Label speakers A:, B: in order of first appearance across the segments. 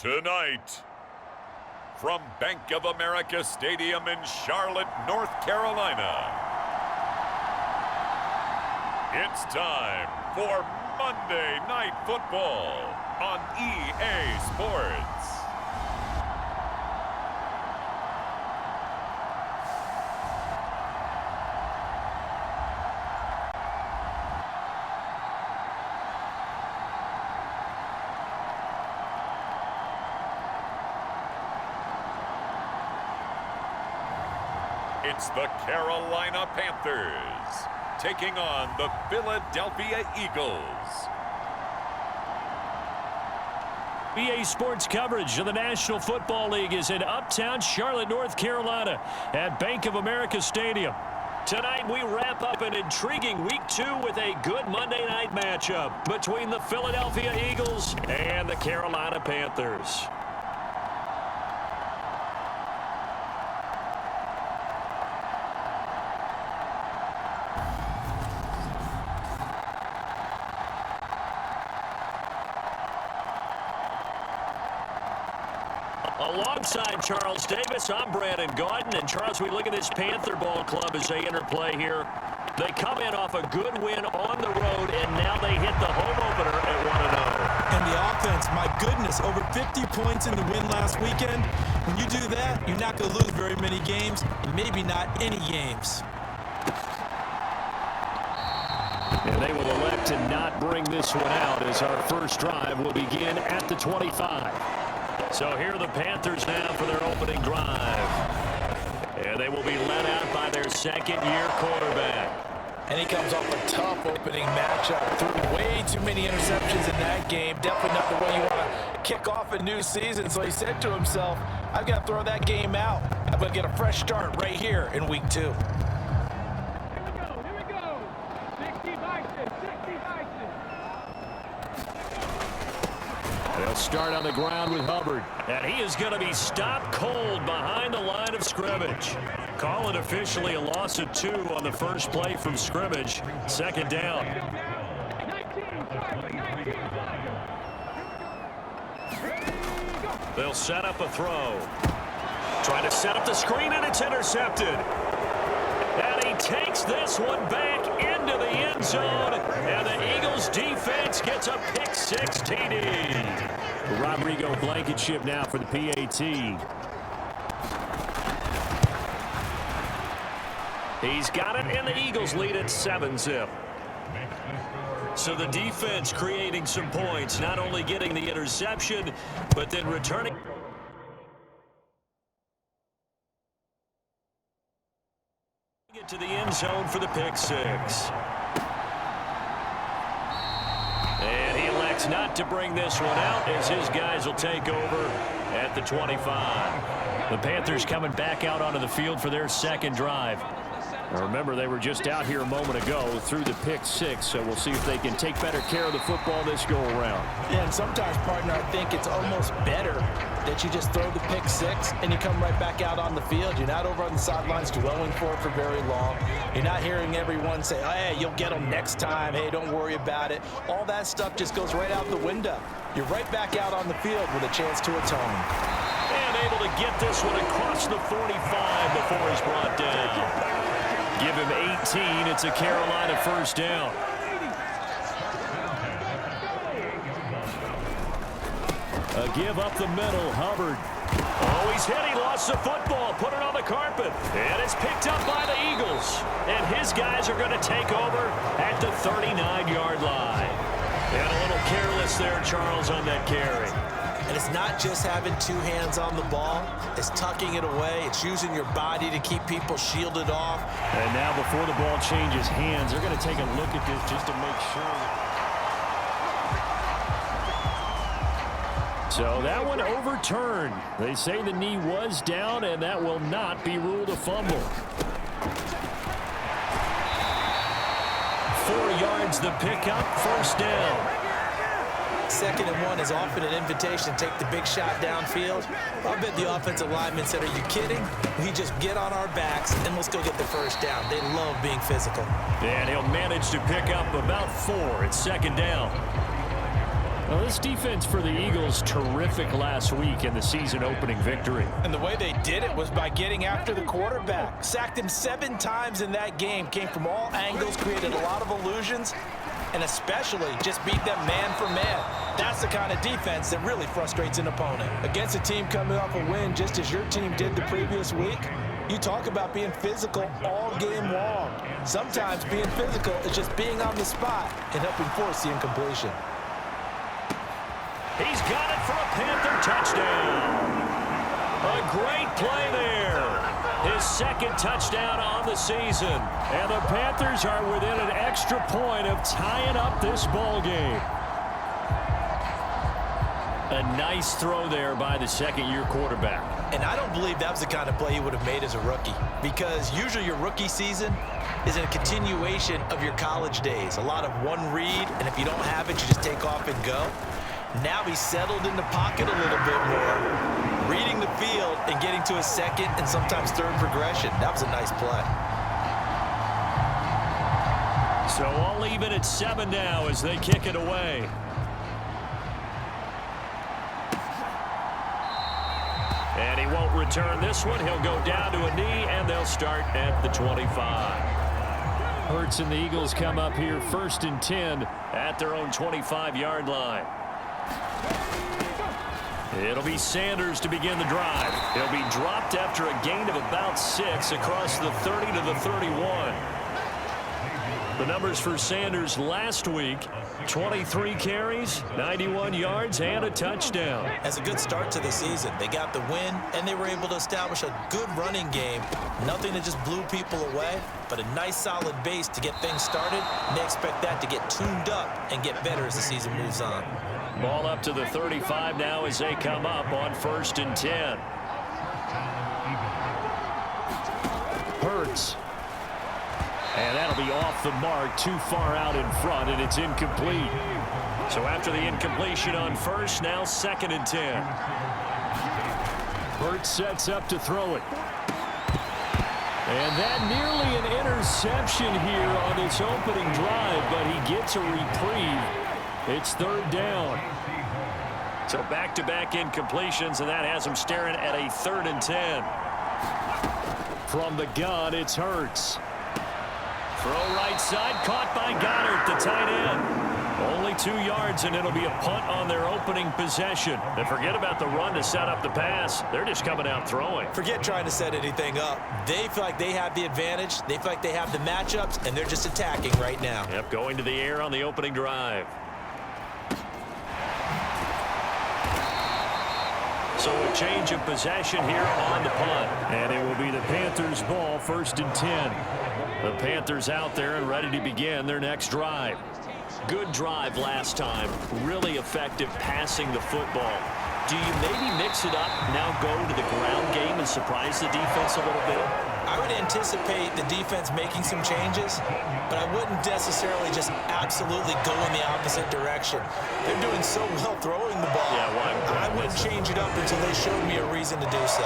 A: Tonight, from Bank of America Stadium in Charlotte, North Carolina, it's time for Monday Night Football on EA Sports. It's the Carolina Panthers taking on the Philadelphia Eagles.
B: EA Sports coverage of the National Football League is in uptown Charlotte, North Carolina at Bank of America Stadium. Tonight we wrap up an intriguing Week 2 with a good Monday night matchup between the Philadelphia Eagles and the Carolina Panthers. Alongside Charles Davis, I'm Brandon Gordon. And Charles, we look at this Panther ball club as they enter play here. They come in off a good win on the road, and now they hit the home opener at 1-0.
C: And the offense, my goodness, over 50 points in the win last weekend. When you do that, you're not going to lose very many games, maybe not any games.
B: And they will elect to not bring this one out as our first drive will begin at the 25. So here are the Panthers now for their opening drive. And they will be led out by their second-year quarterback.
C: And he comes off a tough opening matchup. Threw way too many interceptions in that game. Definitely not the way you want to kick off a new season. So he said to himself, I've got to throw that game out. I'm going to get a fresh start right here in Week 2.
B: They'll start on the ground with Hubbard. And he is going to be stopped cold behind the line of scrimmage. Call it officially a loss of 2 on the first play from scrimmage. Second down. They'll set up a throw. Trying to set up the screen, and it's intercepted. And he takes this one back into the end zone. And the Eagles defense gets a pick-6 TD. Rodrigo Blankenship now for the PAT. He's got it, and the Eagles lead at 7-zip. So the defense creating some points, not only getting the interception, but then returning it to the end zone for the pick-6. And he elects not to bring this one out as his guys will take over at the 25. The Panthers coming back out onto the field for their second drive. Now remember, they were just out here a moment ago through the pick-6, so we'll see if they can take better care of the football this go-around.
C: Yeah, and sometimes, partner, I think it's almost better that you just throw the pick-6 and you come right back out on the field. You're not over on the sidelines dwelling for it for very long. You're not hearing everyone say, oh, hey, you'll get them next time. Hey, don't worry about it. All that stuff just goes right out the window. You're right back out on the field with a chance to atone.
B: And able to get this one across the 45 before he's brought down. Give him 18. It's a Carolina first down. A give up the middle. Hubbard. Oh, he's hit. He lost the football. Put it on the carpet. And it's picked up by the Eagles. And his guys are going to take over at the 39-yard line. And a little careless there, Charles, on that carry.
C: And it's not just having 2 hands on the ball. It's tucking it away. It's using your body to keep people shielded off.
B: And now before the ball changes hands, they're going to take a look at this just to make sure. So that one overturned. They say the knee was down, and that will not be ruled a fumble. 4 yards the pickup, first down.
C: 2nd and 1 is often an invitation to take the big shot downfield. I bet the offensive lineman said, are you kidding? We just get on our backs and let's go get the first down. They love being physical.
B: And he'll manage to pick up about 4 at 2nd down. Well, this defense for the Eagles, terrific last week in the season-opening victory.
C: And the way they did it was by getting after the quarterback. Sacked him 7 times in that game. Came from all angles, created a lot of illusions, and especially just beat them man for man. That's the kind of defense that really frustrates an opponent. Against a team coming off a win just as your team did the previous week, you talk about being physical all game long. Sometimes being physical is just being on the spot and helping force the incompletion.
B: He's got it for a Panther touchdown. A great play there. His second touchdown on the season. And the Panthers are within an extra point of tying up this ball game. A nice throw there by the second-year quarterback.
C: And I don't believe that was the kind of play he would have made as a rookie, because usually your rookie season is a continuation of your college days. A lot of one read, and if you don't have it, you just take off and go. Now he's settled in the pocket a little bit more, reading the field and getting to a second and sometimes third progression. That was a nice play.
B: So all even at 7 now as they kick it away. And he won't return this one. He'll go down to a knee, and they'll start at the 25. Hurts and the Eagles come up here 1st and 10 at their own 25-yard line. It'll be Sanders to begin the drive. He'll be dropped after a gain of about 6 across the 30 to the 31. The numbers for Sanders last week: 23 carries, 91 yards, and a touchdown.
C: As a good start to the season, they got the win, and they were able to establish a good running game. Nothing that just blew people away, but a nice solid base to get things started, and they expect that to get tuned up and get better as the season moves on.
B: Ball up to the 35 now as they come up on 1st and 10. Hurts. And that'll be off the mark, too far out in front, and it's incomplete. So after the incompletion on 1st, now 2nd and 10. Hurts sets up to throw it. And that nearly an interception here on this opening drive, but he gets a reprieve. It's 3rd down. So back-to-back incompletions, and that has him staring at a 3rd and 10. From the gun, it's Hurts. Throw right side, caught by Goddard, the tight end. Only 2 yards, and it'll be a punt on their opening possession. And forget about the run to set up the pass. They're just coming out throwing.
C: Forget trying to set anything up. They feel like they have the advantage. They feel like they have the matchups, and they're just attacking right now.
B: Yep, going to the air on the opening drive. So a change of possession here on the punt. And it will be the Panthers' ball, 1st and 10. The Panthers out there and ready to begin their next drive. Good drive last time. Really effective passing the football. Do you maybe mix it up, now go to the ground game and surprise the defense a little bit?
C: I would anticipate the defense making some changes, but I wouldn't necessarily just absolutely go in the opposite direction. They're doing so well throwing the ball.
B: Yeah, well,
C: I wouldn't change it up until they showed me a reason to do so.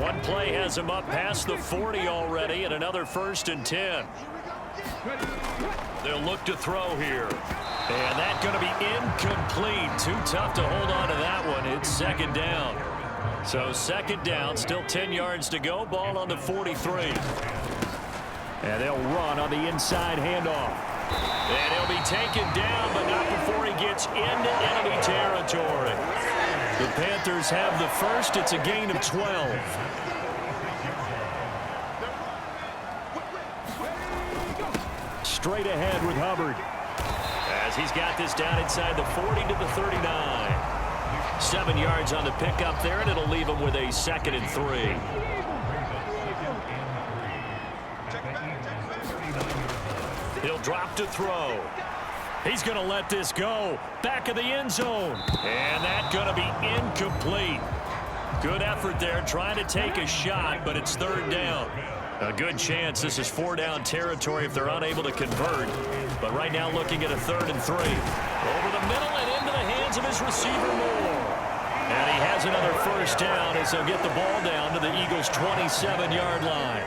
B: One play has him up past the 40 already, and another 1st and 10. They'll look to throw here. And that's going to be incomplete. Too tough to hold on to that one. It's 2nd down. So 2nd down, still 10 yards to go. Ball on the 43. And they'll run on the inside handoff. And he'll be taken down, but not before he gets into enemy territory. The Panthers have the first. It's a gain of 12. Straight ahead with Hubbard. As he's got this down inside the 40 to the 39. 7 yards on the pickup there, and it'll leave him with a 2nd and 3. He'll drop to throw. He's going to let this go. Back of the end zone. And that's going to be incomplete. Good effort there trying to take a shot, but it's 3rd down. A good chance this is 4-down territory if they're unable to convert. But right now looking at a 3rd and 3. Over the middle and into the hands of his receiver Moore. And he has another 1st down as he'll get the ball down to the Eagles' 27-yard line.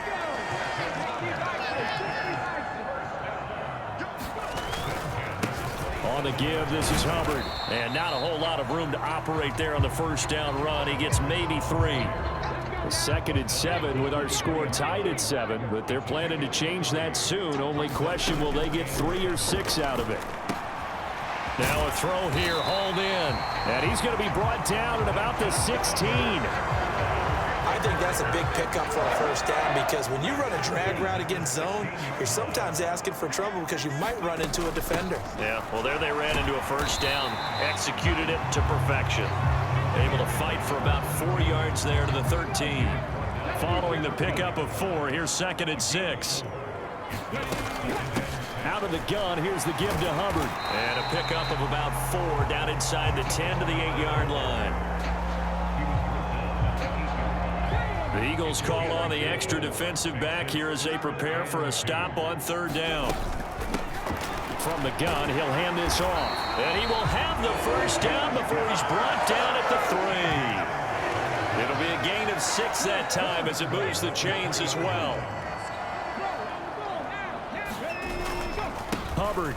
B: On the give, this is Hubbard. And not a whole lot of room to operate there on the first down run. He gets maybe 3. A 2nd and 7 with our score tied at 7, but they're planning to change that soon. Only question, will they get 3 or 6 out of it? Now a throw here, hauled in. And he's going to be brought down at about the 16.
C: I think that's a big pickup for a first down, because when you run a drag route against zone, you're sometimes asking for trouble because you might run into a defender.
B: Yeah, well, there they ran into a first down. Executed it to perfection. Able to fight for about 4 yards there to the 13. Following the pickup of 4, here's 2nd and 6. Out of the gun, here's the give to Hubbard. And a pickup of about 4 down inside the 10 to the 8-yard line. The Eagles call on the extra defensive back here as they prepare for a stop on 3rd down. From the gun, he'll hand this off. And he will have the first down before he's brought down at the 3. It'll be a gain of 6 that time as it moves the chains as well. Hubbard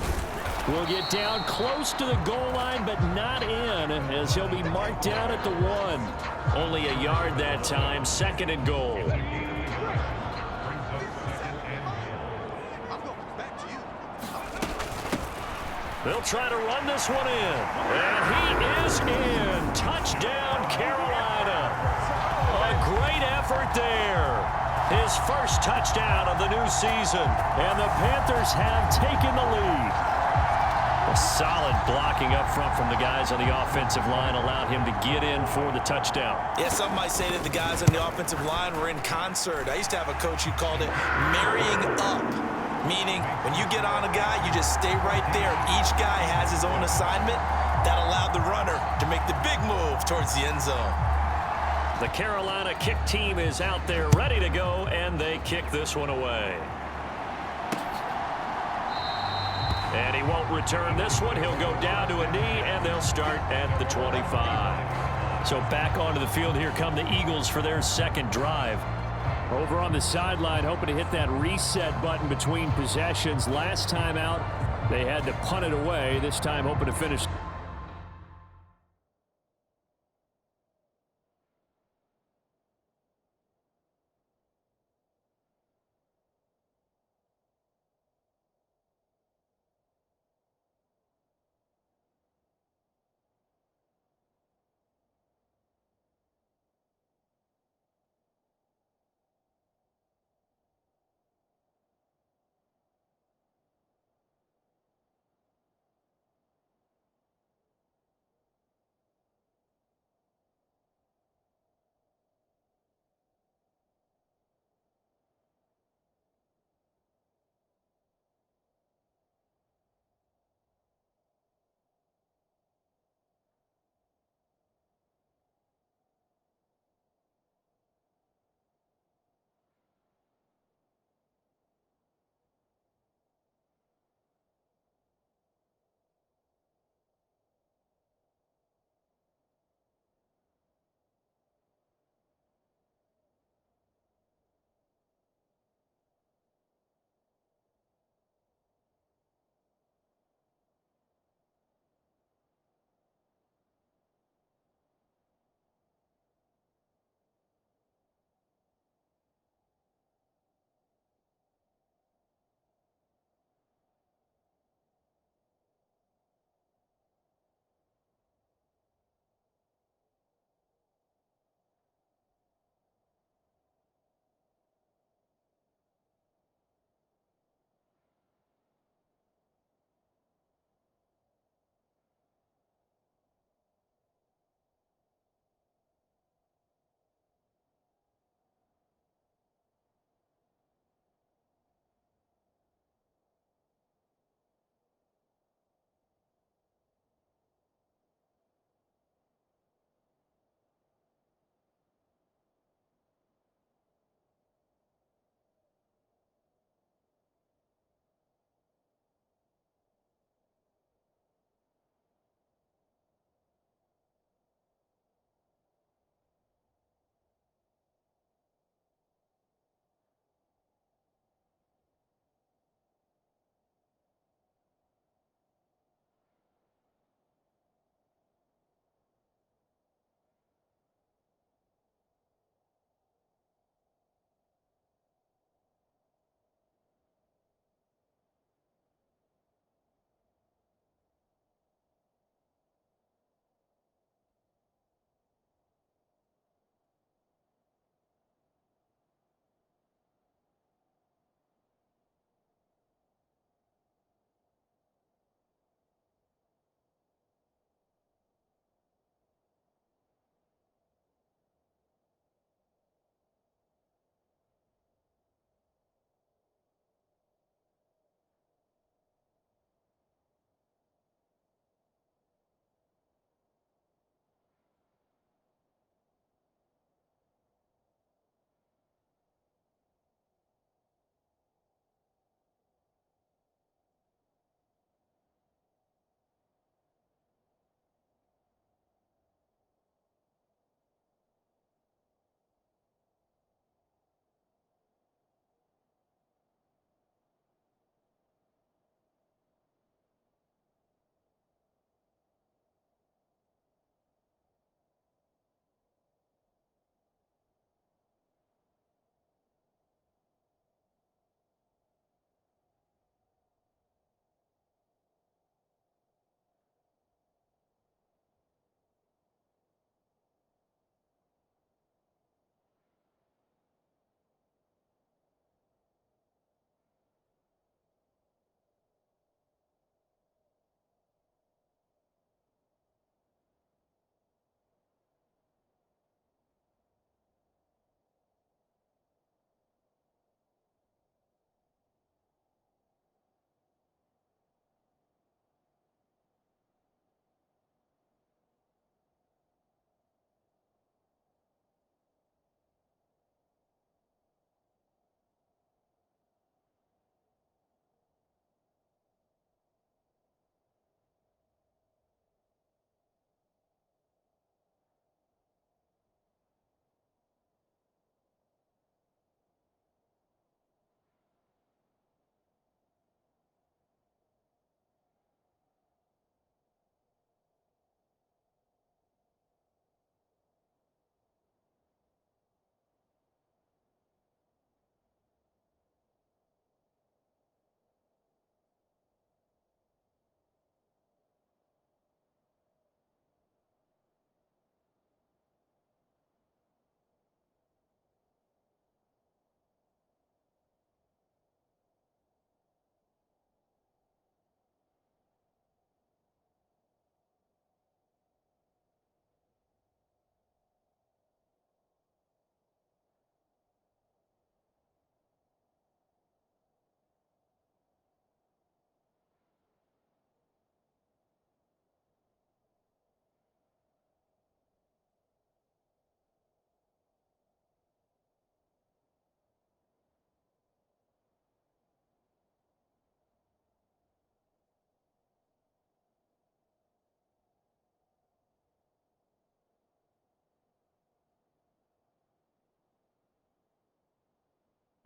B: will get down close to the goal line, but not in, as he'll be marked down at the 1. Only a yard that time, 2nd and goal. They'll try to run this one in. And he is in. Touchdown, Carolina. A great effort there. His first touchdown of the new season. And the Panthers have taken the lead. A solid blocking up front from the guys on the offensive line allowed him to get in for the touchdown.
C: Yeah, some might say that the guys on the offensive line were in concert. I used to have a coach who called it marrying up, meaning when you get on a guy, you just stay right there. Each guy has his own assignment. That allowed the runner to make the big move towards the end zone.
B: The Carolina kick team is out there ready to go, and they kick this one away. And he won't return this one. He'll go down to a knee, and they'll start at the 25. So back onto the field, here come the Eagles for their 2nd drive. Over on the sideline, hoping to hit that reset button between possessions. Last time out, they had to punt it away. This time, hoping to finish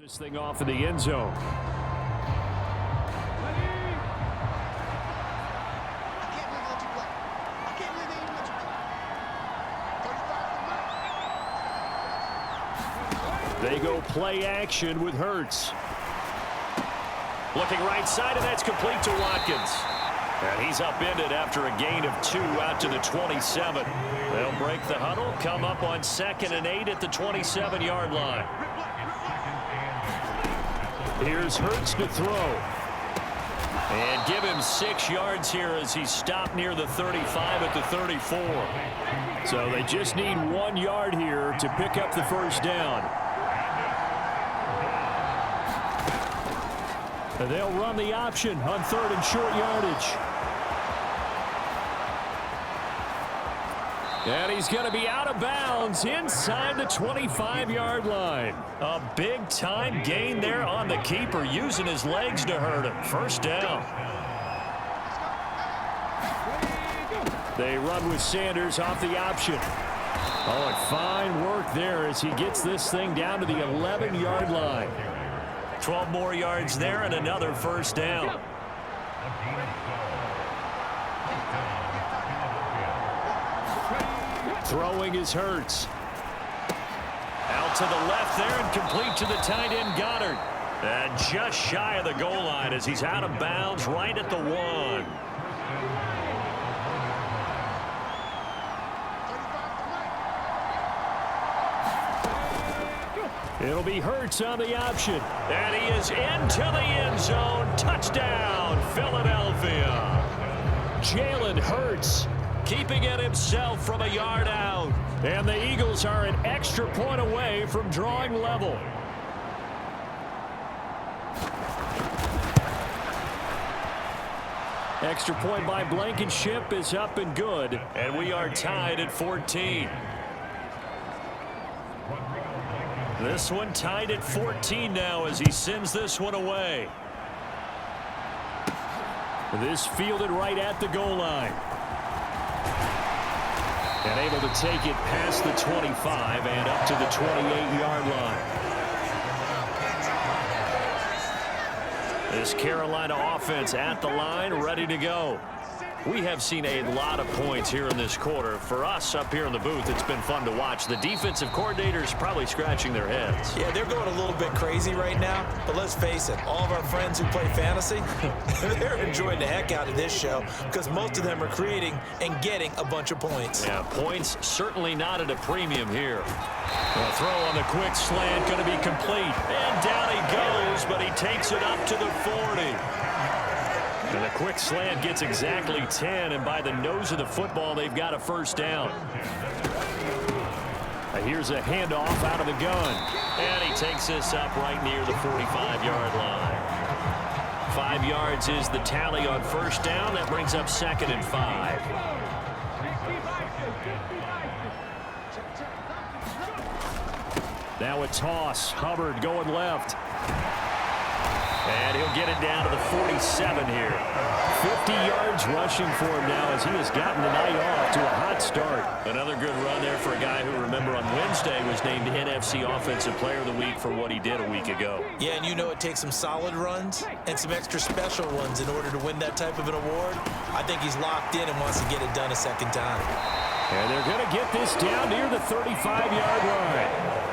B: This thing off in the end zone. They go play action with Hurts. Looking right side, and that's complete to Watkins. And he's upended after a gain of 2 out to the 27. They'll break the huddle, come up on 2nd and 8 at the 27-yard line. Here's Hurts to throw. And give him 6 yards here as he's stopped near the 35 at the 34. So they just need 1 yard here to pick up the first down. And they'll run the option on 3rd and short yardage. And he's going to be out of bounds inside the 25-yard line. A big-time gain there on the keeper, using his legs to hurt him. First down. They run with Sanders off the option. Oh, and fine work there as he gets this thing down to the 11-yard line. 12 more yards there and another first down. Throwing is Hurts. Out to the left there and complete to the tight end Goddard. And just shy of the goal line as he's out of bounds right at the 1. It'll be Hurts on the option. And he is into the end zone. Touchdown, Philadelphia. Jalen Hurts keeping it himself from a yard out. And the Eagles are an extra point away from drawing level. Extra point by Blankenship is up and good. And we are tied at 14. This one tied at 14 now as he sends this one away. This fielded right at the goal line. And able to take it past the 25 and up to the 28-yard line. This Carolina offense at the line, ready to go. We have seen a lot of points here in this quarter. For us up here in the booth, it's been fun to watch. The defensive coordinators probably scratching their heads.
C: Yeah, they're going a little bit crazy right now. But let's face it, all of our friends who play fantasy, they're enjoying the heck out of this show because most of them are creating and getting a bunch of points.
B: Yeah, points certainly not at a premium here. The throw on the quick slant going to be complete. And down he goes, but he takes it up to the 40. And the quick slant gets exactly 10, and by the nose of the football, they've got a first down. Here's a handoff out of the gun. And he takes this up right near the 45-yard line. 5 yards is the tally on first down. That brings up 2nd and 5. Now a toss. Hubbard going left. And he'll get it down to the 47 here. 50 yards rushing for him now as he has gotten the night off to a hot start. Another good run there for a guy who, remember, on Wednesday was named NFC Offensive Player of the Week for what he did a week ago.
C: Yeah, and you know it takes some solid runs and some extra special ones in order to win that type of an award. I think he's locked in and wants to get it done a second time.
B: And they're going to get this down near the 35-yard line.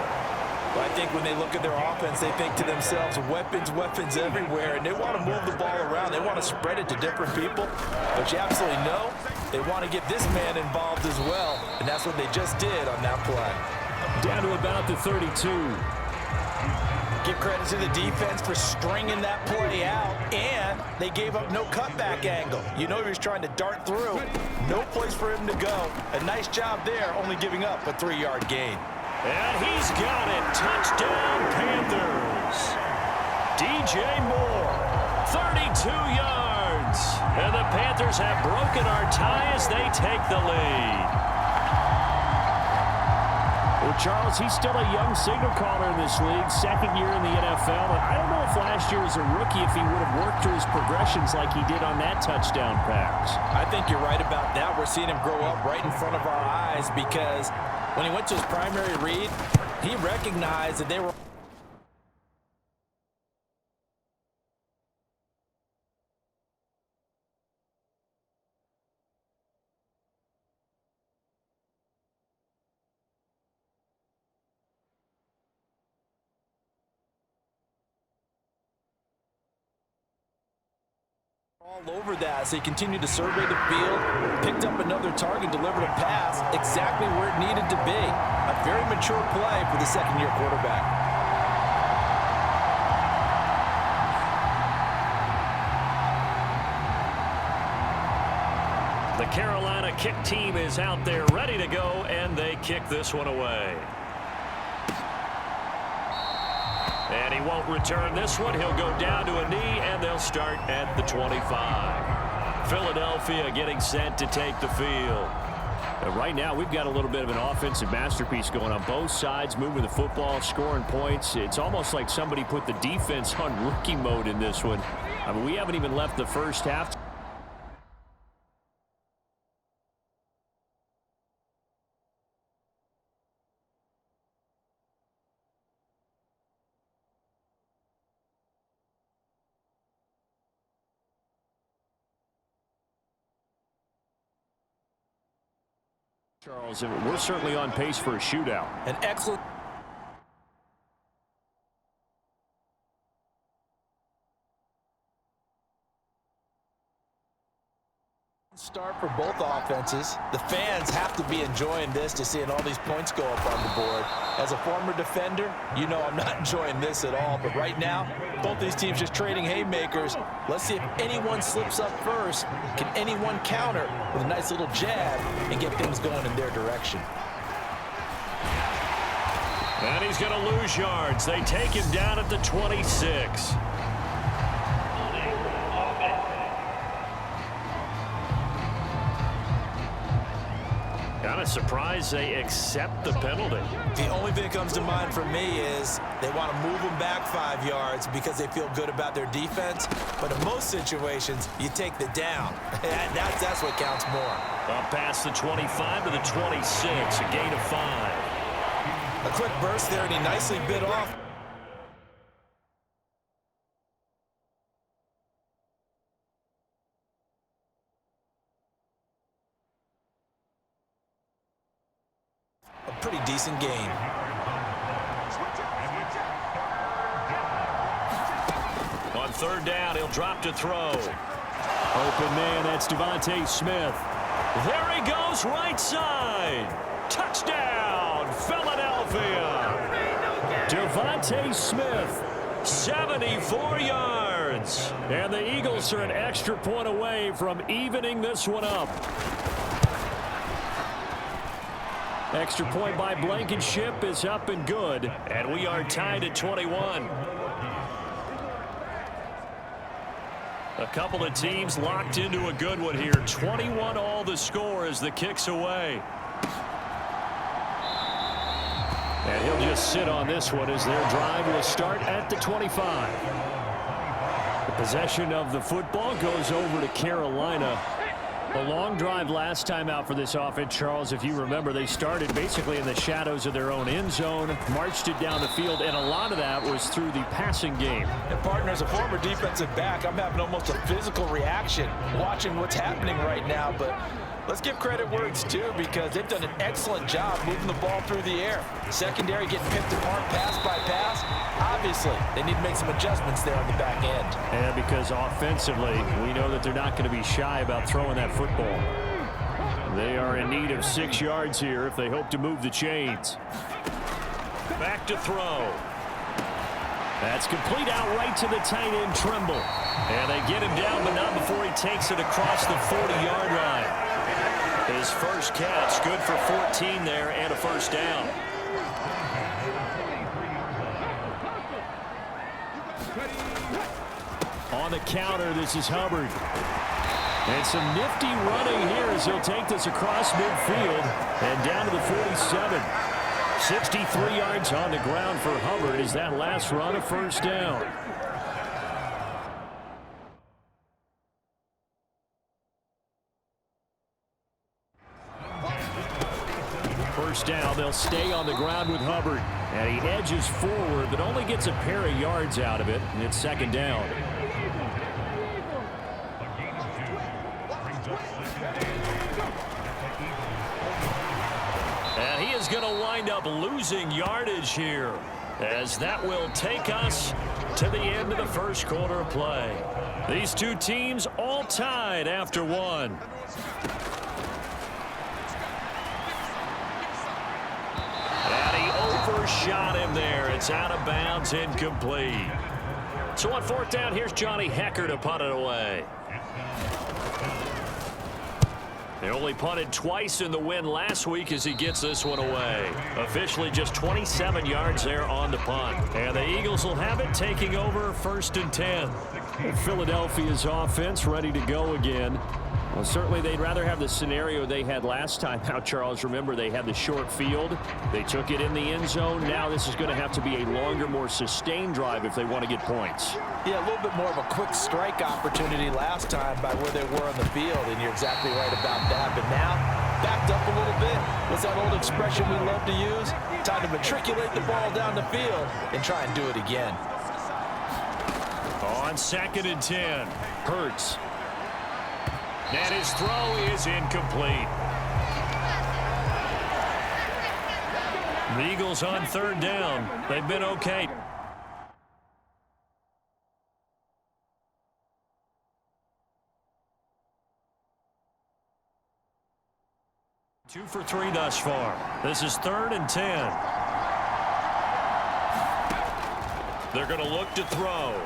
C: But I think when they look at their offense, they think to themselves, weapons, weapons everywhere, and they want to move the ball around. They want to spread it to different people. But you absolutely know they want to get this man involved as well, and that's what they just did on that play.
B: Down to about the 32.
C: Give credit to the defense for stringing that play out, and they gave up no cutback angle. You know he was trying to dart through. No place for him to go. A nice job there, only giving up a 3-yard gain.
B: And he's got it. Touchdown, Panthers. DJ Moore, 32 yards. And the Panthers have broken our tie as they take the lead. Well, Charles, he's still a young signal caller in this league, 2nd year in the NFL. But I don't know if last year as a rookie, if he would have worked through his progressions like he did on that touchdown pass.
C: I think you're right about that. We're seeing him grow up right in front of our eyes because when he went to his primary read, he recognized that they were All over that, so he continued to survey the field, picked up another target, delivered a pass exactly where it needed to be. A very mature play for the second-year quarterback.
B: The Carolina kick team is out there ready to go, and they kick this one away. And he won't return this one. He'll go down to a knee, and they'll start at the 25. Philadelphia getting set to take the field. Right now, we've got a little bit of an offensive masterpiece going on both sides, moving the football, scoring points. It's almost like somebody put the defense on rookie mode in this one. I mean, we haven't even left the first half. Charles, we're certainly on pace for a shootout.
C: An excellent start for both offenses. The fans have to be enjoying this to seeing all these points go up on the board. As a former defender, you know I'm not enjoying this at all. But right now, both these teams just trading haymakers. Let's see if anyone slips up first. Can anyone counter with a nice little jab and get things going in their direction?
B: And he's going to lose yards. They take him down at the 26. Kind of surprised they accept the penalty.
C: The only thing that comes to mind for me is they want to move them back 5 yards because they feel good about their defense. But in most situations, you take the down. That's what counts more.
B: Up past the 25 to the 26, a gain of 5.
C: A quick burst there, and he nicely bit off. A pretty decent game.
B: On third down, he'll drop to throw. Open man, that's Devontae Smith. There he goes, right side. Touchdown, Philadelphia. Devontae Smith, 74 yards. And the Eagles are an extra point away from evening this one up. Extra point by Blankenship is up and good, and we are tied at 21. A couple of teams locked into a good one here. 21 all the score as the kick's away. And he'll just sit on this one as their drive will start at the 25. The possession of the football goes over to Carolina. A long drive last time out for this offense, Charles. If you remember, they started basically in the shadows of their own end zone, marched it down the field, and a lot of that was through the passing game.
C: And partner, as a former defensive back, I'm having almost a physical reaction watching what's happening right now. But let's give credit where it's due, because they've done an excellent job moving the ball through the air. Secondary getting picked apart pass by pass. Obviously, they need to make some adjustments there on the back end.
B: And because offensively, we know that they're not going to be shy about throwing that football. They are in need of 6 yards here if they hope to move the chains. Back to throw. That's complete out right to the tight end, Trimble. And they get him down, but not before he takes it across the 40-yard line. His first catch, good for 14 there and a first down. On the counter, this is Hubbard. And some nifty running here as he'll take this across midfield and down to the 47. 63 yards on the ground for Hubbard as that last run a first down. First down, they'll stay on the ground with Hubbard. And he edges forward, but only gets a pair of yards out of it, and it's second down. And he is going to wind up losing yardage here, as that will take us to the end of the first quarter of play. These two teams all tied after one. And he overshot him there. It's out of bounds, incomplete. So on fourth down, here's Johnny Hecker to punt it away. They only punted twice in the win last week as he gets this one away. Officially just 27 yards there on the punt. And the Eagles will have it, taking over 1st and 10. Philadelphia's offense ready to go again. Well, certainly they'd rather have the scenario they had last time out, Charles. Remember, they had the short field. They took it in the end zone. Now this is going to have to be a longer, more sustained drive if they want to get points.
C: Yeah, a little bit more of a quick strike opportunity last time by where they were on the field, and you're exactly right about that. But now, backed up a little bit. What's that old expression we love to use? Time to matriculate the ball down the field and try and do it again.
B: On 2nd and 10, Hurts. And his throw is incomplete. The Eagles on 3rd down. They've been okay. Two for 3 thus far. This is 3rd and 10. They're going to look to throw.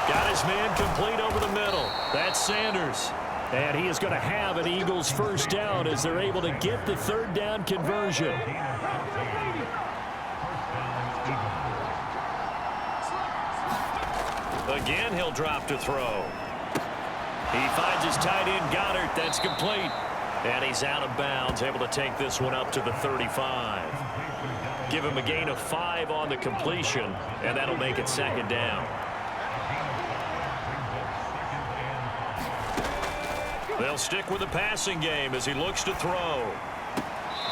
B: Got his man complete over the middle. That's Sanders. And he is going to have an Eagles first down as they're able to get the 3rd down conversion. Again, he'll drop to throw. He finds his tight end, Goddard. That's complete. And he's out of bounds, able to take this one up to the 35. Give him a gain of 5 on the completion, and that'll make it 2nd down. They'll stick with the passing game as he looks to throw.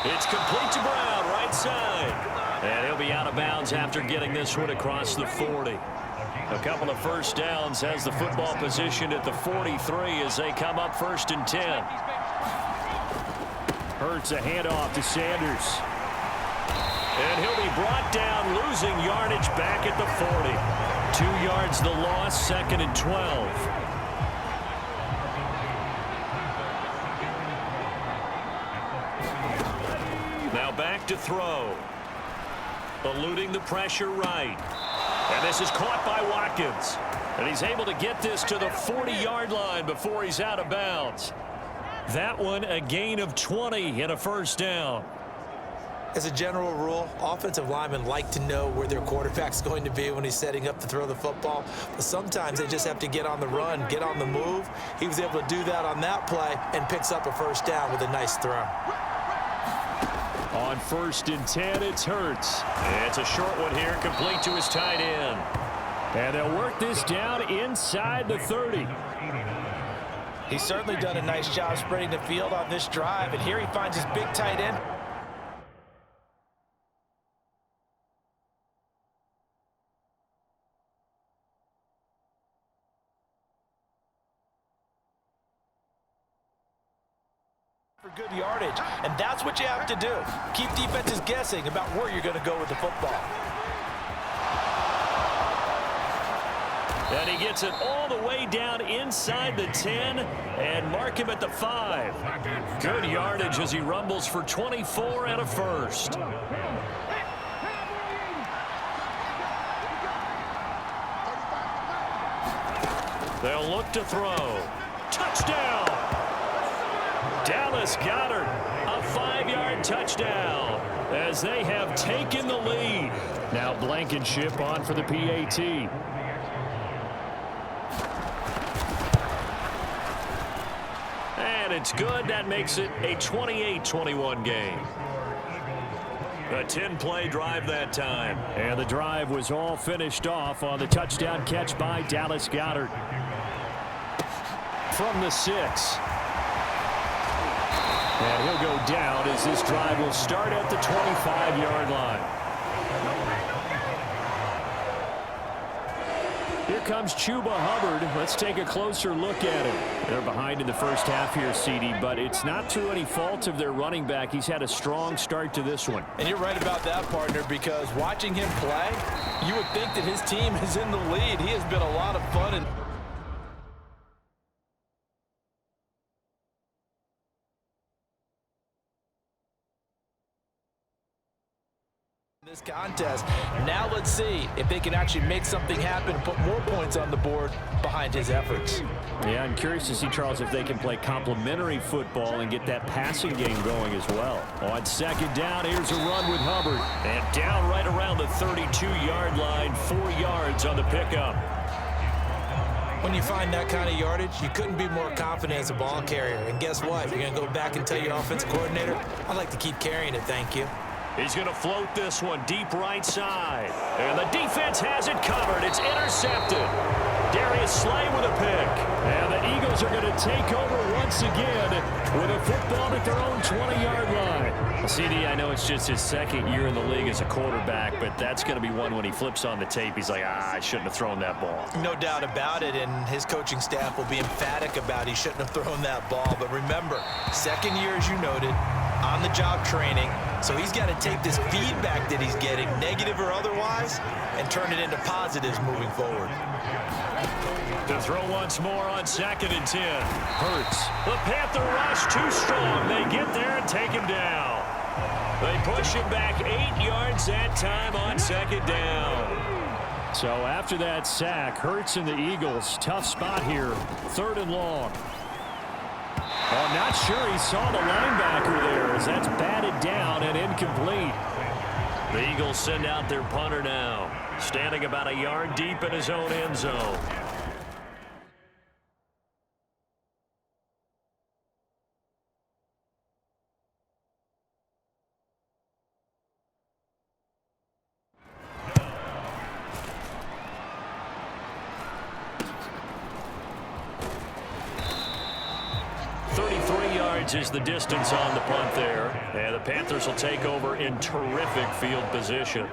B: It's complete to Brown, right side. And he'll be out of bounds after getting this one across the 40. A couple of first downs has the football positioned at the 43 as they come up 1st and 10. Hurts a handoff to Sanders. And he'll be brought down, losing yardage back at the 40. 2 yards the loss, 2nd and 12. Now back to throw. Eluding the pressure right. And this is caught by Watkins. And he's able to get this to the 40-yard line before he's out of bounds. That one a gain of 20 and a first down.
C: As a general rule, offensive linemen like to know where their quarterback's going to be when he's setting up to throw the football. But sometimes they just have to get on the run, get on the move. He was able to do that on that play and picks up a first down with a nice throw.
B: On 1st and 10, it's Hurts. It's a short one here, complete to his tight end. And they'll work this down inside the 30.
C: He's certainly done a nice job spreading the field on this drive, and here he finds his big tight end. For good yardage, and that's what you have to do. Keep defenses guessing about where you're going to go with the football.
B: And he gets it all the way down inside the 10 and mark him at the 5. Good yardage as he rumbles for 24 and a first. They'll look to throw. Touchdown! Dallas Goedert, a 5-yard touchdown as they have taken the lead. Now Blankenship on for the PAT. And it's good. That makes it a 28-21 game. A 10-play drive that time. And the drive was all finished off on the touchdown catch by Dallas Goedert. From the 6. And he'll go down as this drive will start at the 25-yard line. Here comes Chuba Hubbard. Let's take a closer look at him. They're behind in the first half here, CD, but it's not through any fault of their running back. He's had a strong start to this one.
C: And you're right about that, partner, because watching him play, you would think that his team is in the lead. He has been a lot of fun. And this contest. Now let's see if they can actually make something happen, put more points on the board behind his efforts.
B: Yeah, I'm curious to see, Charles, if they can play complementary football and get that passing game going as well. On second down, here's a run with Hubbard. And down right around the 32-yard line, 4 yards on the pickup.
C: When you find that kind of yardage, you couldn't be more confident as a ball carrier. And guess what? You're going to go back and tell your offensive coordinator, I'd like to keep carrying it, thank you.
B: He's going to float this one deep right side. And the defense has it covered. It's intercepted. Darius Slay with a pick. And the Eagles are going to take over once again with a football at their own 20-yard line. CD, I know it's just his second year in the league as a quarterback, but that's going to be one when he flips on the tape. He's like, I shouldn't have thrown that ball.
C: No doubt about it, and his coaching staff will be emphatic about he shouldn't have thrown that ball. But remember, second year, as you noted, on-the-job training. So he's got to take this feedback that he's getting, negative or otherwise, and turn it into positives moving forward.
B: To throw once more on 2nd and 10. Hurts. The Panther rush too strong. They get there and take him down. They push him back 8 yards that time on 2nd down. So after that sack, Hurts and the Eagles, tough spot here, 3rd and long. Well, I'm not sure he saw the linebacker there as that's batted down and incomplete. The Eagles send out their punter now, standing about a yard deep in his own end zone. Is the distance on the punt there, and the Panthers will take over in terrific field position.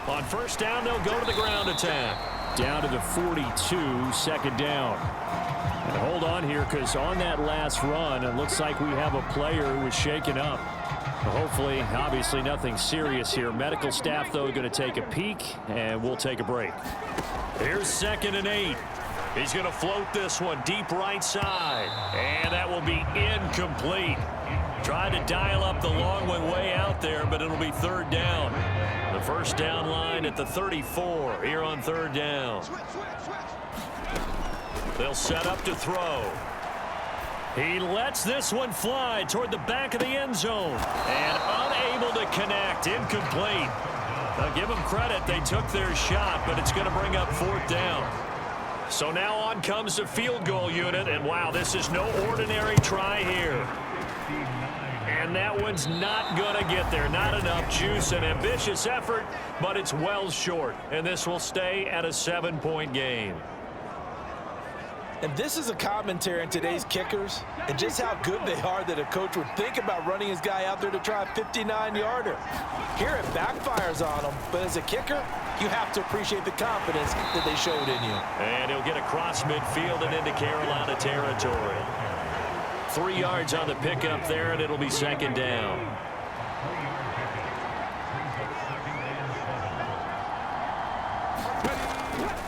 B: On first down, they'll go to the ground attack. Down to the 42, 2nd down. And hold on here, because on that last run, it looks like we have a player who was shaken up. Hopefully, obviously nothing serious here. Medical staff, though, going to take a peek, and we'll take a break. Here's 2nd and 8. He's going to float this one deep right side, and that will be incomplete. Tried to dial up the long one way out there, but it'll be 3rd down. The first down line at the 34 here on 3rd down. They'll set up to throw. He lets this one fly toward the back of the end zone and unable to connect. Incomplete. Now give them credit. They took their shot, but it's going to bring up 4th down. So now on comes the field goal unit, and wow, this is no ordinary try here. And that one's not going to get there. Not enough juice. An ambitious effort, but it's well short. And this will stay at a 7-point game.
C: And this is a commentary on today's kickers and just how good they are that a coach would think about running his guy out there to try a 59-yarder. Here it backfires on him, but as a kicker, you have to appreciate the confidence that they showed in you.
B: And he'll get across midfield and into Carolina territory. 3 yards on the pickup there, and it'll be 2nd down.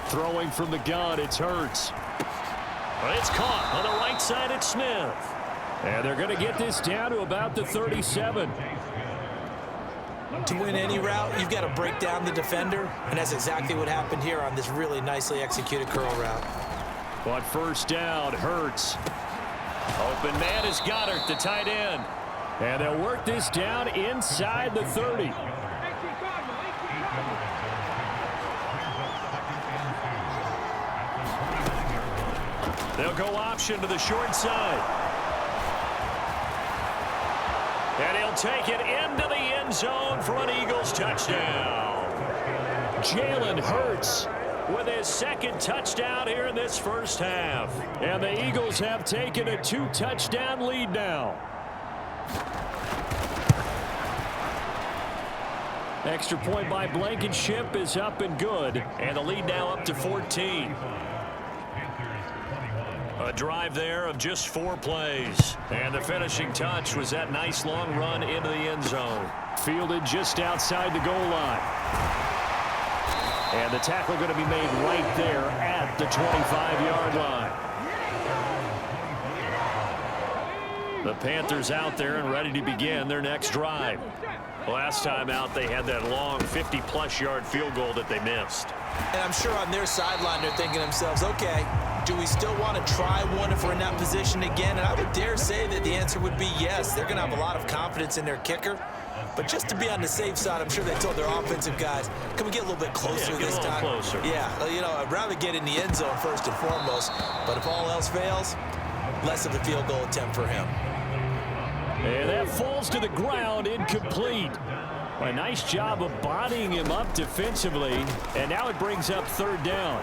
B: Throwing from the gun, it's Hurts. It's caught on the right side at Smith. And they're going to get this down to about the 37.
C: To win any route, you've got to break down the defender, and that's exactly what happened here on this really nicely executed curl route.
B: On first down, Hurts. Open man is Goddard, the tight end. And they'll work this down inside the 30. They'll go option to the short side. And he'll take it into the end zone for an Eagles touchdown. Jalen Hurts with his 2nd touchdown here in this first half. And the Eagles have taken a 2-touchdown lead now. Extra point by Blankenship is up and good, and the lead now up to 14. A drive there of just 4 plays, and the finishing touch was that nice long run into the end zone. Fielded just outside the goal line. And the tackle going to be made right there at the 25-yard line. The Panthers out there and ready to begin their next drive. Last time out, they had that long 50-plus yard field goal that they missed.
C: And I'm sure on their sideline, they're thinking to themselves, okay, do we still want to try one if we're in that position again? And I would dare say that the answer would be yes. They're going to have a lot of confidence in their kicker. But just to be on the safe side, I'm sure they told their offensive guys, can we get a little bit closer this time?
B: Closer.
C: Yeah, you know, I'd rather get in the end zone first and foremost. But if all else fails, less of a field goal attempt for him.
B: And that falls to the ground, incomplete. A nice job of bodying him up defensively, and now it brings up 3rd down.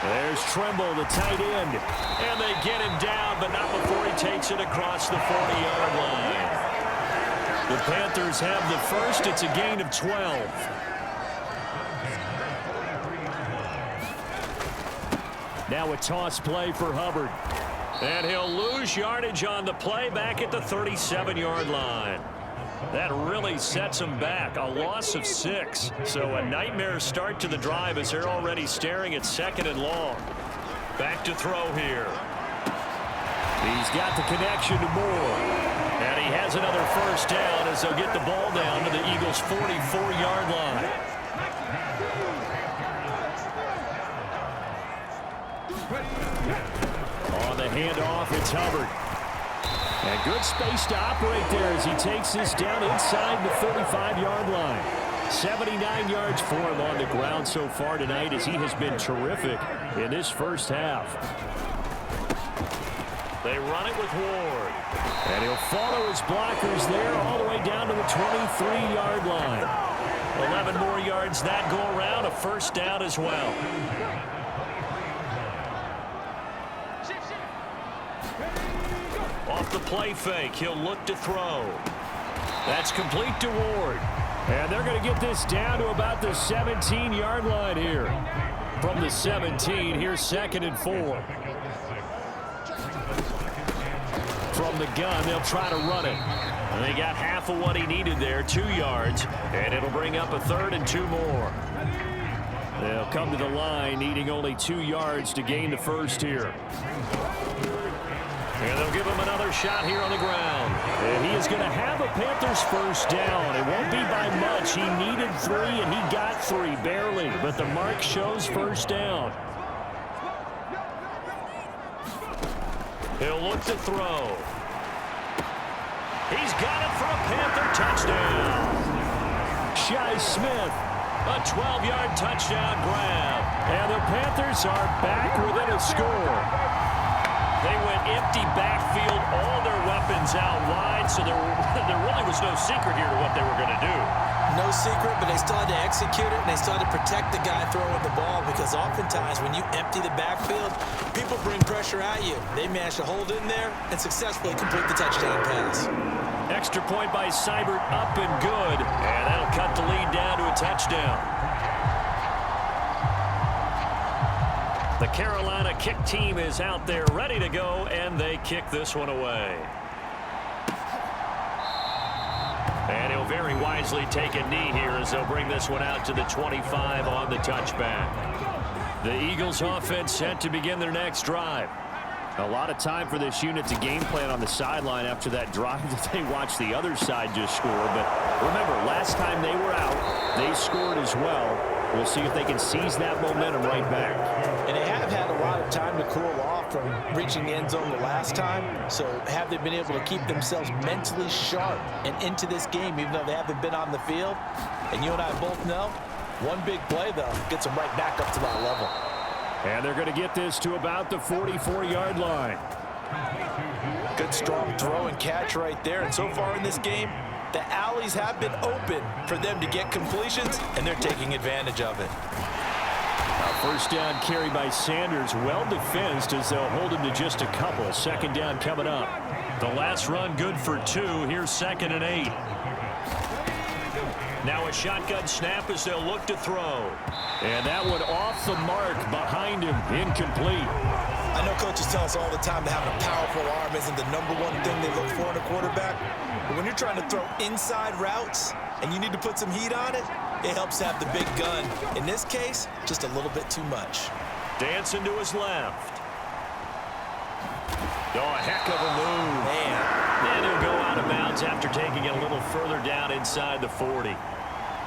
B: There's Trimble, the tight end, and they get him down, but not before he takes it across the 40-yard line. The Panthers have the first. It's a gain of 12. Now a toss play for Hubbard. And he'll lose yardage on the play back at the 37-yard line. That really sets him back. A loss of 6. So a nightmare start to the drive as they're already staring at 2nd and long. Back to throw here. He's got the connection to Moore. And he has another first down as they'll get the ball down to the Eagles' 44-yard line. On the handoff, it's Hubbard. And good space to operate there as he takes this down inside the 35-yard line. 79 yards for him on the ground so far tonight as he has been terrific in this first half. They run it with Ward. And he'll follow his blockers there all the way down to the 23-yard line. 11 more yards that go around, a first down as well. Off the play fake, he'll look to throw. That's complete to Ward. And they're going to get this down to about the 17-yard line here. From the 17, here's 2nd and 4. From the gun, they'll try to run it. And they got half of what he needed there, 2 yards. And it'll bring up a 3rd and 2 more. They'll come to the line needing only 2 yards to gain the first here. And they'll give him another shot here on the ground. And he is going to have a Panthers first down. It won't be by much. He needed 3, and he got 3, barely. But the mark shows first down. He'll look to throw. He's got it for a Panther touchdown. Shi Smith, a 12-yard touchdown grab. And the Panthers are back within a score. They went empty backfield, all their weapons out wide, so there really was no secret here to what they were going to do.
C: No secret, but they still had to execute it, and they still had to protect the guy throwing the ball because oftentimes when you empty the backfield, people bring pressure at you. They managed to hold in there and successfully complete the touchdown pass.
B: Extra point by Seibert, up and good, and that'll cut the lead down to a touchdown. The Carolina kick team is out there ready to go, and they kick this one away. And he'll very wisely take a knee here as they'll bring this one out to the 25 on the touchback. The Eagles offense set to begin their next drive. A lot of time for this unit to game plan on the sideline after that drive that they watched the other side just score. But remember, last time they were out, they scored as well. We'll see if they can seize that momentum right back.
C: And they have had a lot of time to cool off from reaching the end zone the last time. So have they been able to keep themselves mentally sharp and into this game, even though they haven't been on the field? And you and I both know, one big play, though, gets them right back up to that level.
B: And they're going to get this to about the 44-yard line.
C: Good strong throw and catch right there. And so far in this game, the alleys have been open for them to get completions, and they're taking advantage of it.
A: A
B: First down carry by Sanders. Well defensed as they'll hold him to just a couple. Second down coming up. The last run good for 2. Here's 2nd and 8. Now a shotgun snap as they'll look to throw. And that one off the mark behind him. Incomplete.
C: I know coaches tell us all the time that having a powerful arm isn't the #1 thing they look for in a quarterback. But when you're trying to throw inside routes and you need to put some heat on it, it helps to have the big gun. In this case, just a little bit too much.
B: Dancing to his left. Oh, a heck of a move.
C: Man.
B: And he'll go out of bounds after taking it a little further down inside the 40.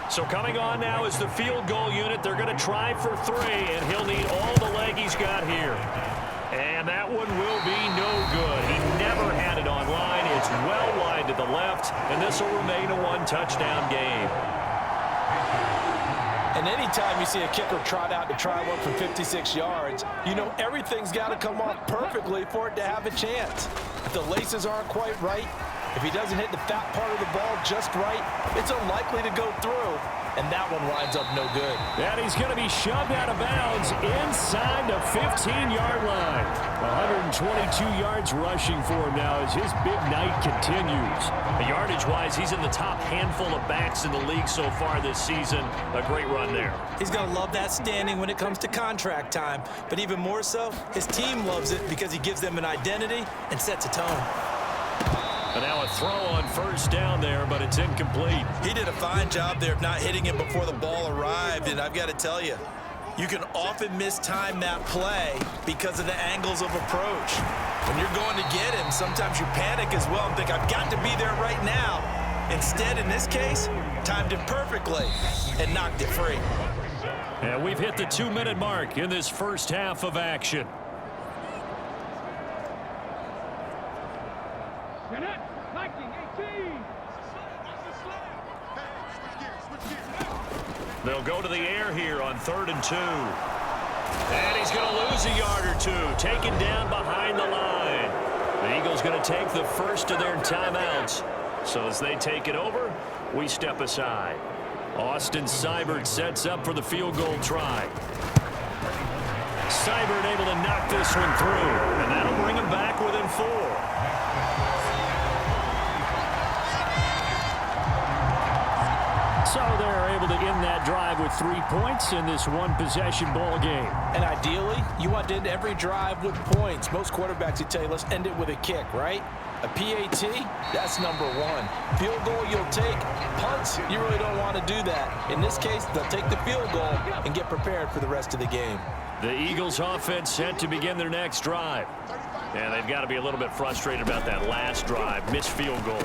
B: So coming on now is the field goal unit. They're going to try for 3, and he'll need all the leg he's got here. And that one will be no good. He never had it on line. It's well wide to the left, and this will remain a 1-touchdown game.
C: And anytime you see a kicker trot out to try one from 56 yards, you know everything's got to come off perfectly for it to have a chance. If the laces aren't quite right, if he doesn't hit the fat part of the ball just right, it's unlikely to go through. And that one winds up no good.
B: And he's going to be shoved out of bounds inside the 15-yard line. 122 yards rushing for him now as his big night continues. Yardage-wise, he's in the top handful of backs in the league so far this season. A great run there.
C: He's going to love that standing when it comes to contract time. But even more so, his team loves it because he gives them an identity and sets a tone.
B: And now a throw on first down there, but it's incomplete.
C: He did a fine job there of not hitting him before the ball arrived, and I've got to tell you, you can often mistime that play because of the angles of approach. When you're going to get him, sometimes you panic as well and think, I've got to be there right now. Instead, in this case, timed it perfectly and knocked it free.
B: And we've hit the 2-minute mark in this first half of action. They'll go to the air here on 3rd and 2. And he's going to lose a yard or 2. Taken down behind the line. The Eagles going to take the first of their timeouts. So as they take it over, we step aside. Austin Seibert sets up for the field goal try. Seibert able to knock this one through. And that'll bring him back within 4. So they're able to end that drive with 3 points in this one-possession ball game.
C: And ideally, you want to end every drive with points. Most quarterbacks would tell you, let's end it with a kick, right? A PAT, that's #1. Field goal you'll take. Punts, you really don't want to do that. In this case, they'll take the field goal and get prepared for the rest of the game.
B: The Eagles offense set to begin their next drive. And they've got to be a little bit frustrated about that last drive. Missed field goal.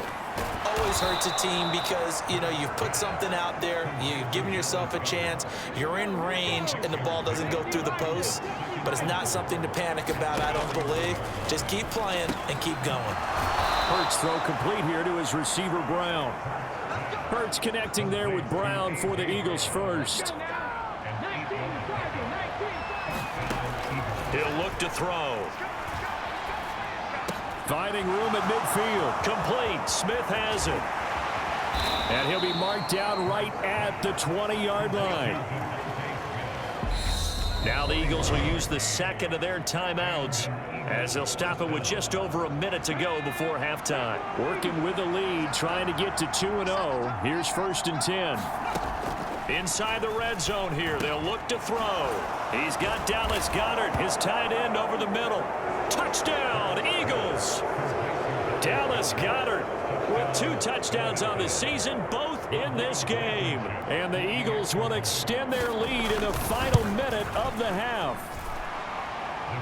C: Always hurts a team because, you know, you've put something out there, you've given yourself a chance, you're in range, and the ball doesn't go through the post. But it's not something to panic about, I don't believe. Just keep playing and keep going.
B: Hurts throw complete here to his receiver, Brown. Hurts connecting there with Brown for the Eagles first. He'll look to throw. Finding room at midfield. Complete. Smith has it. And he'll be marked down right at the 20-yard line. Now the Eagles will use the second of their timeouts as they'll stop it with just over a minute to go before halftime. Working with the lead, trying to get to 2-0. Here's 1st and 10. Inside the red zone here, they'll look to throw. He's got Dallas Goedert, his tight end, over the middle. Touchdown, Eagles! Dallas Goedert with 2 touchdowns on the season, both in this game. And the Eagles will extend their lead in the final minute of the half.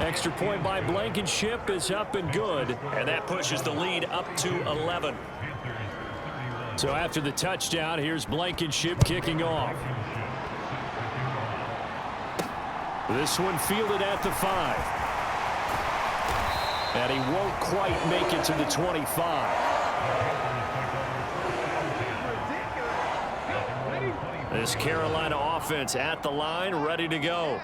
B: Extra point by Blankenship is up and good, and that pushes the lead up to 11. So after the touchdown, here's Blankenship kicking off. This one fielded at the 5. And he won't quite make it to the 25. This Carolina offense at the line, ready to go.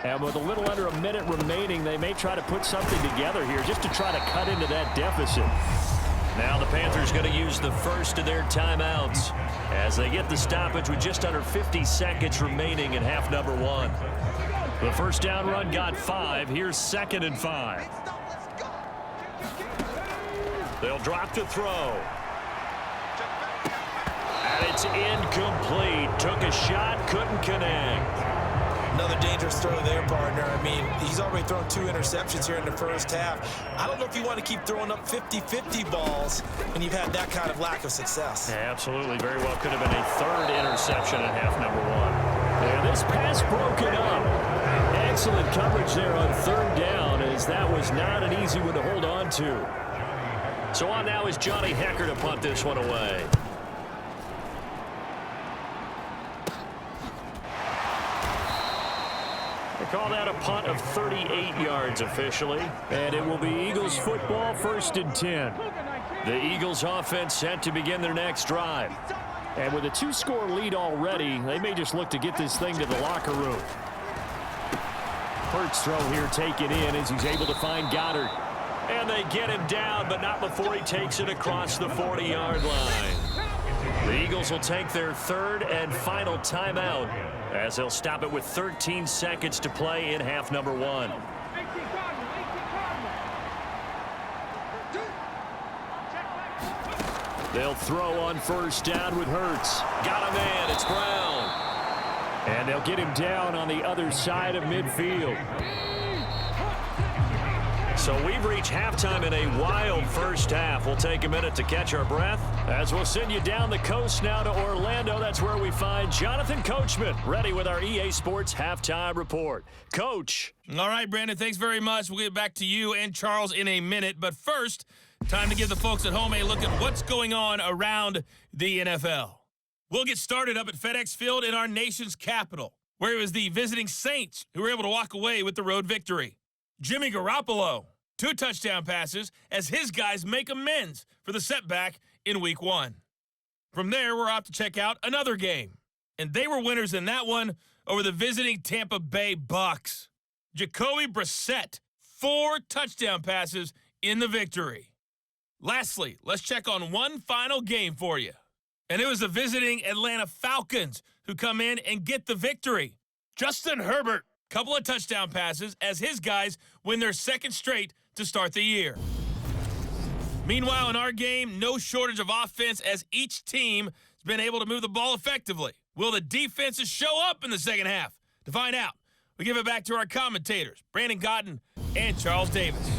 B: And with a little under a minute remaining, they may try to put something together here just to try to cut into that deficit. Now the Panthers going to use the first of their timeouts as they get the stoppage with just under 50 seconds remaining in half number 1. The first down run got 5. Here's 2nd and 5. They'll drop to throw. And it's incomplete. Took a shot, couldn't connect.
C: Another dangerous throw there, partner. I mean, he's already thrown 2 interceptions here in the first half. I don't know if you want to keep throwing up 50-50 balls when you've had that kind of lack of success.
B: Yeah, absolutely. Very well could have been a 3rd interception in half number 1. And this pass broken up. Excellent coverage there on 3rd down, as that was not an easy one to hold on to. So on now is Johnny Hecker to punt this one away. Call that a punt of 38 yards officially. And it will be Eagles football, 1st and 10. The Eagles offense set to begin their next drive. And with a 2-score lead already, they may just look to get this thing to the locker room. Hurts throw here taken in as he's able to find Goddard. And they get him down, but not before he takes it across the 40-yard line. The Eagles will take their 3rd and final timeout, as they'll stop it with 13 seconds to play in half number 1. They'll throw on 1st down with Hurts. Got a man. It's Brown. And they'll get him down on the other side of midfield. So we've reached halftime in a wild first half. We'll take a minute to catch our breath as we'll send you down the coast now to Orlando. That's where we find Jonathan Coachman, ready with our EA Sports Halftime Report. Coach.
D: All right, Brandon, thanks very much. We'll get back to you and Charles in a minute. But first, time to give the folks at home a look at what's going on around the NFL. We'll get started up at FedEx Field in our nation's capital, where it was the visiting Saints who were able to walk away with the road victory. Jimmy Garoppolo, 2 touchdown passes as his guys make amends for the setback in Week 1. From there, we're off to check out another game, and they were winners in that one over the visiting Tampa Bay Bucks. Jacoby Brissett, 4 touchdown passes in the victory. Lastly, let's check on one final game for you, and it was the visiting Atlanta Falcons who come in and get the victory. Justin Herbert, couple of touchdown passes as his guys win their 2nd straight to start the year. Meanwhile, in our game, no shortage of offense as each team has been able to move the ball effectively. Will the defenses show up in the second half? To find out, we give it back to our commentators, Brandon Cotton and Charles Davis.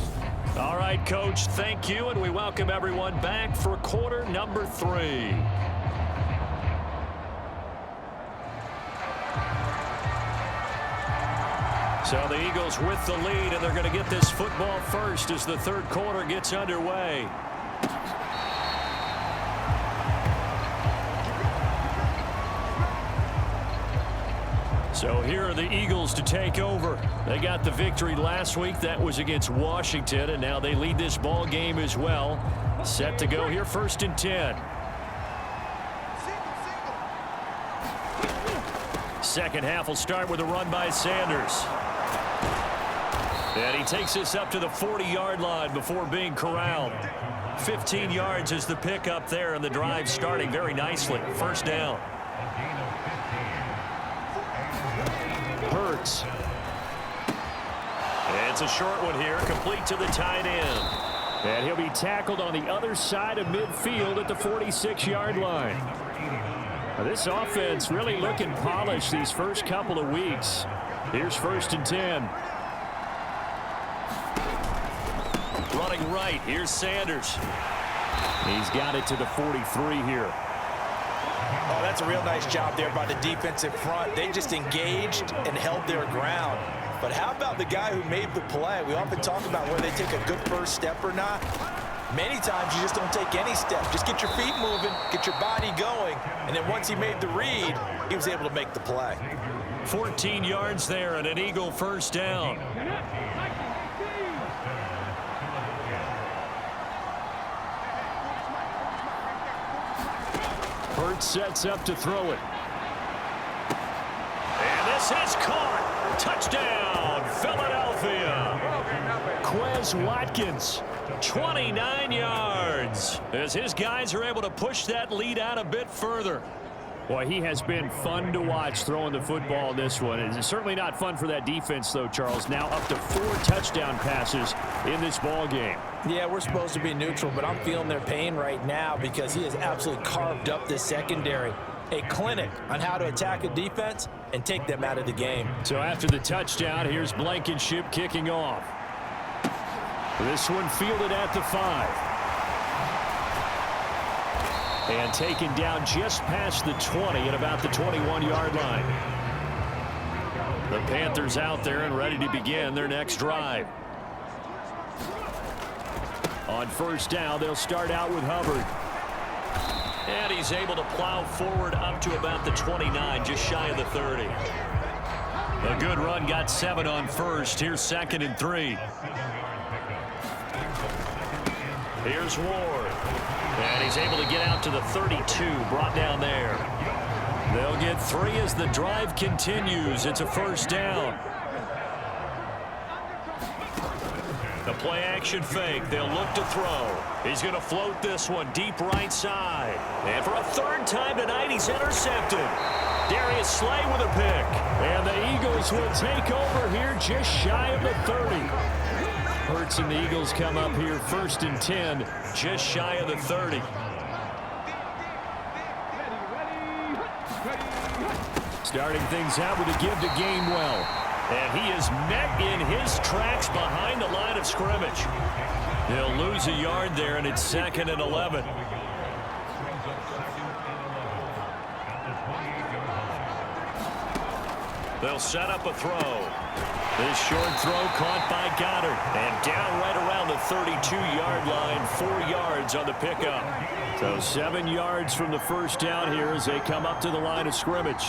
B: All right, Coach, thank you, and we welcome everyone back for quarter number 3. So the Eagles with the lead, and they're going to get this football first as the 3rd quarter gets underway. So here are the Eagles to take over. They got the victory last week. That was against Washington, and now they lead this ball game as well. Set to go here, 1st and 10. Second half will start with a run by Sanders. And he takes this up to the 40-yard line before being corralled. 15 yards is the pickup there, and the drive starting very nicely. 1st down. Hurts. It's a short one here, complete to the tight end. And he'll be tackled on the other side of midfield at the 46-yard line. Now, this offense really looking polished these first couple of weeks. Here's 1st and 10. Running right, here's Sanders. He's got it to the 43 here.
C: Oh, that's a real nice job there by the defensive front. They just engaged and held their ground. But how about the guy who made the play? We often talk about whether they take a good first step or not. Many times you just don't take any step. Just get your feet moving, get your body going, and then once he made the read, he was able to make the play.
B: 14 yards there and an Eagle 1st down. Hurts sets up to throw it. And this is caught. Touchdown, Philadelphia. Quez Watkins, 29 yards, as his guys are able to push that lead out a bit further. Well, he has been fun to watch throwing the football in this one. It's certainly not fun for that defense, though, Charles. Now up to 4 touchdown passes in this ball game.
C: Yeah, we're supposed to be neutral, but I'm feeling their pain right now because he has absolutely carved up this secondary. A clinic on how to attack a defense and take them out of the game.
B: So after the touchdown, here's Blankenship kicking off. This one fielded at the 5. And taken down just past the 20 at about the 21-yard line. The Panthers out there and ready to begin their next drive. On first down, they'll start out with Hubbard. And he's able to plow forward up to about the 29, just shy of the 30. A good run, got 7 on first. Here's 2nd and 3. Here's Ward. And he's able to get out to the 32, brought down there. They'll get 3 as the drive continues. It's a first down. The play-action fake. They'll look to throw. He's going to float this one deep right side. And for a 3rd time tonight, he's intercepted. Darius Slay with a pick. And the Eagles will take over here just shy of the 30. Hurts and the Eagles come up here 1st and 10, just shy of the 30. Starting things out with a give to Gainwell. And he is met in his tracks behind the line of scrimmage. He'll lose a yard there, and it's 2nd and 11. They'll set up a throw. This short throw caught by Goddard. And down right around the 32-yard line, 4 yards on the pickup. So 7 yards from the first down here as they come up to the line of scrimmage.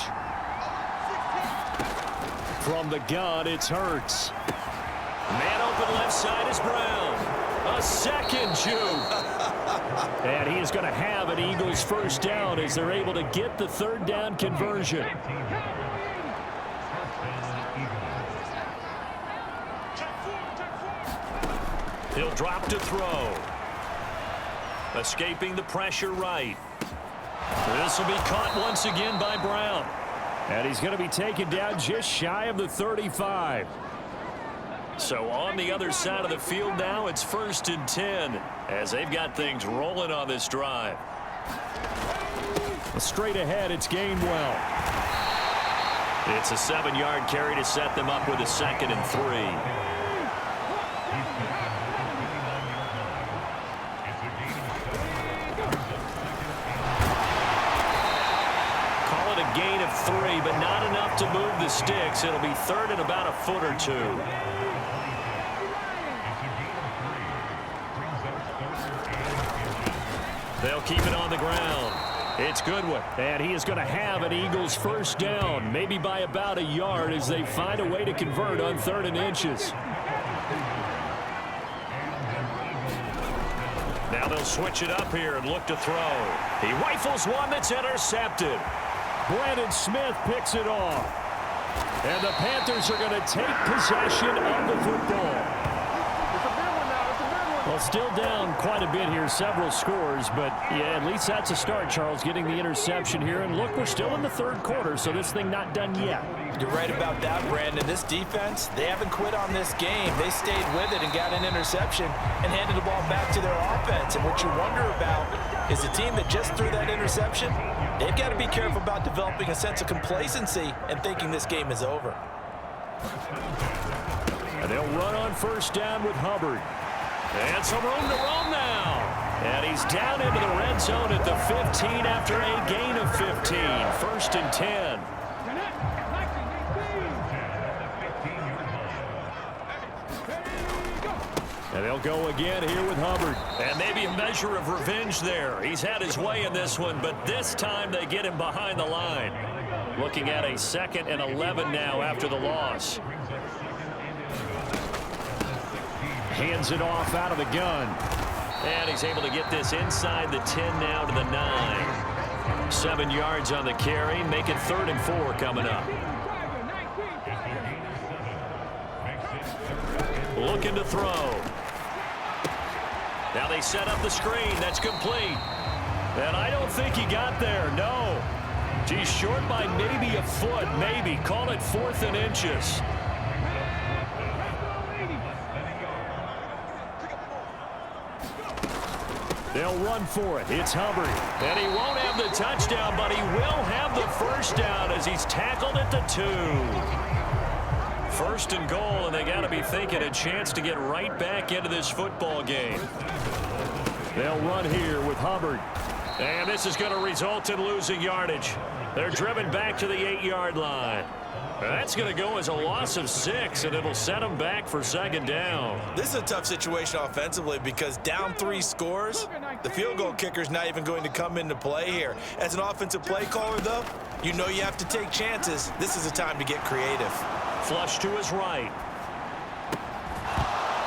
B: From the gun, it's Hurts. Man open left side is Brown. A second juke. And he is going to have an Eagles first down as they're able to get the 3rd down conversion. He'll drop to throw. Escaping the pressure right. This will be caught once again by Brown. And he's going to be taken down just shy of the 35. So on the other side of the field now, it's 1st and 10 as they've got things rolling on this drive. Straight ahead, it's Gainwell. It's a 7-yard carry to set them up with a 2nd and 3. Gain of 3, but not enough to move the sticks. It'll be 3rd and about a foot or 2. They'll keep it on the ground. It's Goodwin, and he is going to have an Eagles first down, maybe by about a yard as they find a way to convert on 3rd and inches. Now they'll switch it up here and look to throw. He rifles one that's intercepted. Brandon Smith picks it off. And the Panthers are going to take possession of the football. Well, still down quite a bit here, several scores, but yeah, at least that's a start, Charles, getting the interception here. And look, we're still in the 3rd quarter, so this thing not done yet.
C: You're right about that, Brandon. This defense, they haven't quit on this game. They stayed with it and got an interception and handed the ball back to their offense. And what you wonder about is the team that just threw that interception, they've got to be careful about developing a sense of complacency and thinking this game is over.
B: And they'll run on first down with Hubbard. And some room to roam now. And he's down into the red zone at the 15 after a gain of 15. 1st and 10. And they'll go again here with Hubbard. And maybe a measure of revenge there. He's had his way in this one, but this time they get him behind the line. Looking at a 2nd and 11 now after the loss. Hands it off out of the gun. And he's able to get this inside the 10 now to the 9. 7 yards on the carry. Make it 3rd and 4 coming up. Looking to throw. Now they set up the screen. That's complete. And I don't think he got there. No. Geez, short by maybe a foot, maybe. Call it 4th and inches. They'll run for it. It's Hubbard. And he won't have the touchdown, but he will have the first down as he's tackled at the 2. 1st and goal, and they got to be thinking a chance to get right back into this football game. They'll run here with Hubbard. And this is going to result in losing yardage. They're driven back to the 8-yard line. That's going to go as a loss of 6, and it'll set them back for 2nd down.
C: This is a tough situation offensively because down 3 scores, the field goal kicker's not even going to come into play here. As an offensive play caller, though, you know you have to take chances. This is a time to get creative.
B: Flush to his right.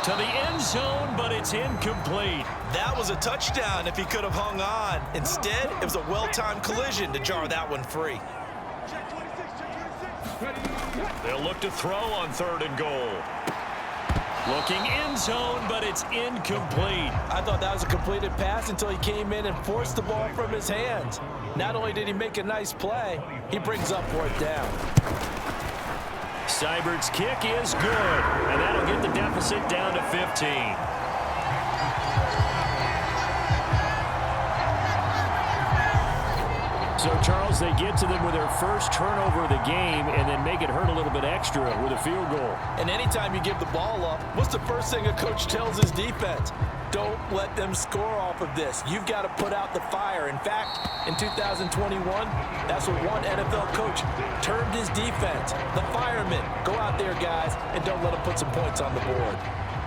B: To the end zone, but it's incomplete.
C: That was a touchdown if he could have hung on. Instead, it was a well-timed collision to jar that one free.
B: They'll look to throw on 3rd and goal. Looking end zone, but it's incomplete.
C: I thought that was a completed pass until he came in and forced the ball from his hands. Not only did he make a nice play, he brings up 4th down.
B: Seibert's kick is good, and that'll get the deficit down to 15. So, Charles, they get to them with their first turnover of the game and then make it hurt a little bit extra with a field goal.
C: And anytime you give the ball up, what's the first thing a coach tells his defense? Don't let them score off of this. You've got to put out the fire. In fact, in 2021, that's what one NFL coach termed his defense. The firemen. Go out there, guys, and don't let them put some points on the board.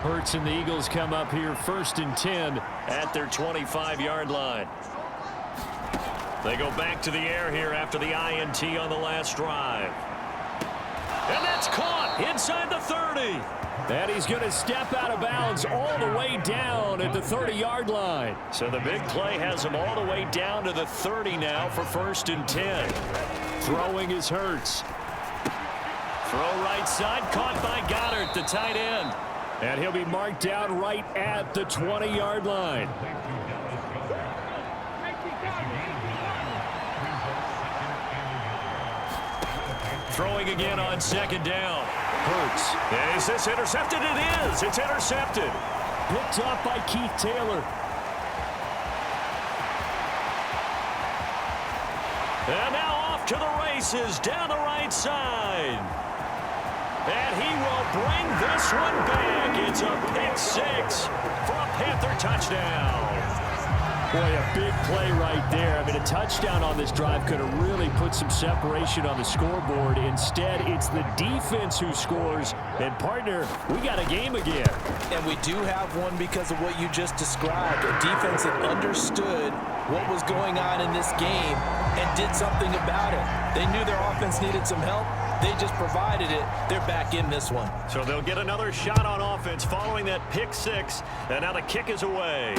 B: Hurts and the Eagles come up here 1st and 10 at their 25-yard line. They go back to the air here after the INT on the last drive. And that's caught inside the 30. And he's going to step out of bounds all the way down at the 30-yard line. So the big play has him all the way down to the 30 now for 1st and 10. Throwing is Hurts. Throw right side, caught by Goddard, the tight end. And he'll be marked down right at the 20-yard line. Throwing again on 2nd down. Hurts. Is this intercepted? It is. It's intercepted. Picked off by Keith Taylor. And now off to the races down the right side. And he will bring this one back. It's a pick 6 for a Panther touchdown. Boy, a big play right there. I mean, a touchdown on this drive could have really put some separation on the scoreboard. Instead, it's the defense who scores. And, partner, we got a game again.
C: And we do have one because of what you just described. A defense that understood what was going on in this game and did something about it. They knew their offense needed some help. They just provided it. They're back in this one.
B: So they'll get another shot on offense following that pick 6. And now the kick is away.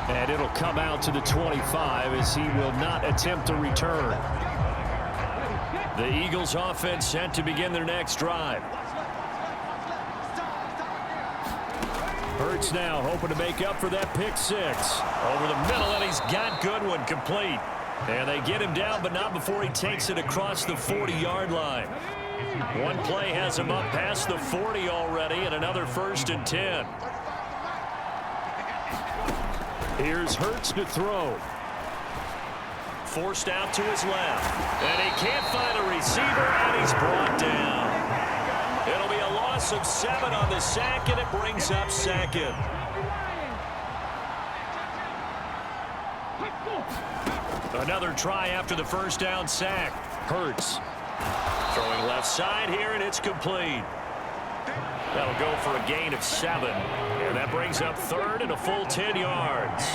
B: And it'll come out to the 25 as he will not attempt to return. The Eagles offense set to begin their next drive. Hurts now hoping to make up for that pick 6. Over the middle, and he's got Goodwin complete. And they get him down, but not before he takes it across the 40-yard line. One play has him up past the 40 already, and another 1st and 10. Here's Hurts to throw. Forced out to his left. And he can't find a receiver, and he's brought down. It'll be a loss of 7 on the sack, and it brings up 2nd. Another try after the 1st down sack. Hurts. Throwing left side here, and it's complete. That'll go for a gain of 7. And that brings up 3rd and a full 10 yards.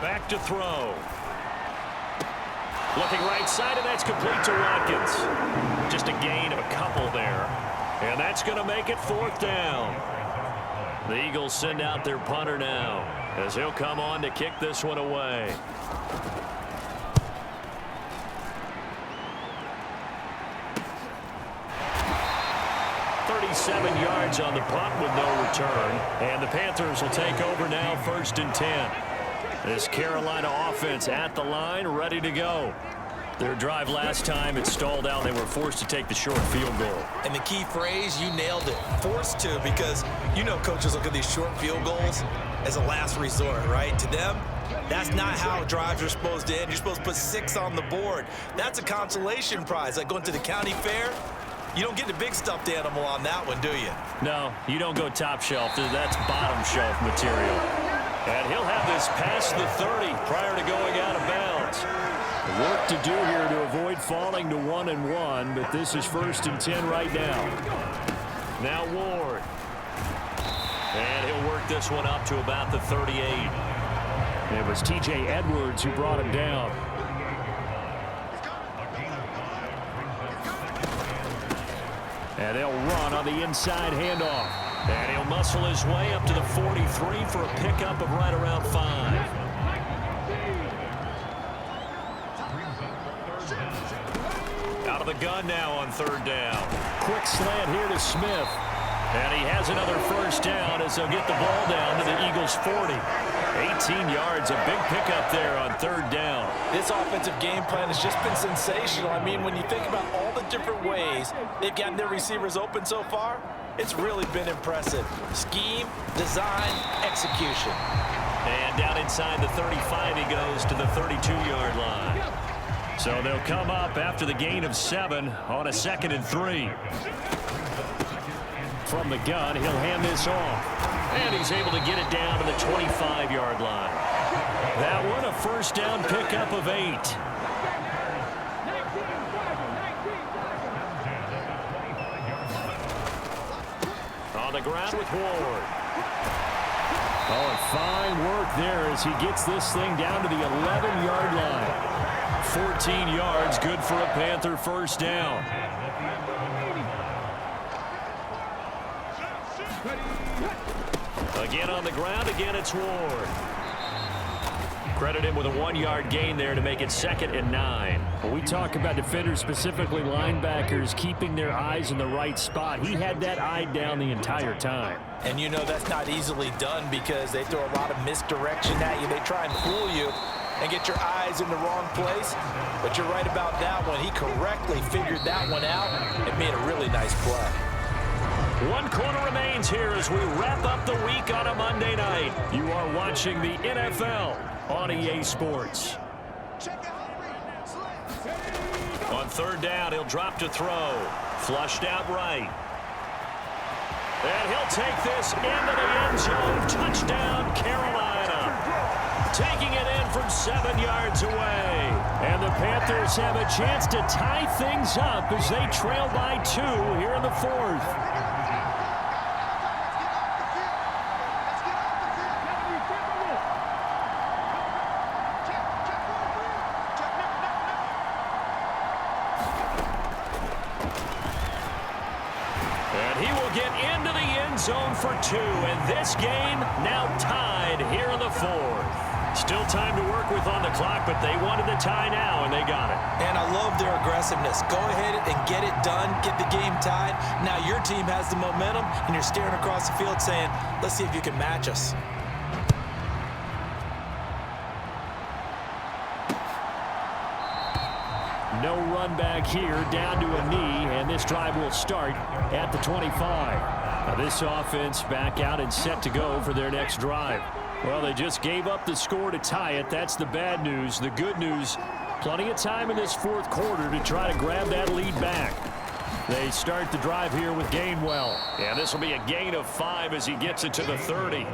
B: Back to throw. Looking right side, and that's complete to Watkins. Just a gain of a couple there. And that's going to make it 4th down. The Eagles send out their punter now as he'll come on to kick this one away. 37 yards on the punt with no return. And the Panthers will take over now, 1st and 10. This Carolina offense at the line, ready to go. Their drive last time, it stalled out. They were forced to take the short field goal.
C: And the key phrase, you nailed it, forced to, because you know coaches look at these short field goals as a last resort, right? To them, that's not how drives are supposed to end. You're supposed to put 6 on the board. That's a consolation prize. Like going to the county fair, you don't get the big stuffed animal on that one, do you?
B: No, you don't go top shelf. That's bottom shelf material. And he'll have this past the 30 prior to going out of bounds. Work to do here to avoid falling to 1-1, but this is 1st and 10 right now. Now Ward. And he'll work this one up to about the 38. It was T.J. Edwards who brought him down. And they'll run on the inside handoff. And he'll muscle his way up to the 43 for a pickup of right around 5. Out of the gun now on 3rd down. Quick slant here to Smith. And he has another 1st down as they'll get the ball down to the Eagles' 40. 18 yards, a big pickup there on 3rd down.
C: This offensive game plan has just been sensational. I mean, when you think about all the different ways they've gotten their receivers open so far, it's really been impressive. Scheme, design, execution.
B: And down inside the 35, he goes to the 32-yard line. So they'll come up after the gain of 7 on a 2nd and 3. From the gun, he'll hand this off. And he's able to get it down to the 25-yard line. That one, a 1st down pickup of 8. On the ground with Ward. Oh, and fine work there as he gets this thing down to the 11-yard line. 14 yards, good for a Panther 1st down. Again on the ground, again it's Ward. Credit him with a 1-yard gain there to make it 2nd and 9. When we talk about defenders, specifically linebackers, keeping their eyes in the right spot, he had that eye down the entire time.
C: And you know that's not easily done because they throw a lot of misdirection at you. They try and fool you and get your eyes in the wrong place. But you're right about that one. He correctly figured that one out and made a really nice play.
B: 1 quarter remains here as we wrap up the week on a Monday night. You are watching the NFL on EA Sports. On 3rd down, he'll drop to throw. Flushed out right. And he'll take this into the end zone. Touchdown, Carolina. Taking it in from 7 yards away. And the Panthers have a chance to tie things up as they trail by 2 here in the 4th. Zone for 2, and this game now tied here in the 4th. Still time to work with on the clock, but they wanted the tie now, and they got it.
C: And I love their aggressiveness. Go ahead and get it done, get the game tied. Now your team has the momentum, and you're staring across the field saying, let's see if you can match us.
B: No run back here, down to a knee, and this drive will start at the 25. Now this offense back out and set to go for their next drive. Well, they just gave up the score to tie it. That's the bad news. The good news, plenty of time in this 4th quarter to try to grab that lead back. They start the drive here with Gainwell. And this will be a gain of 5 as he gets it to the 30.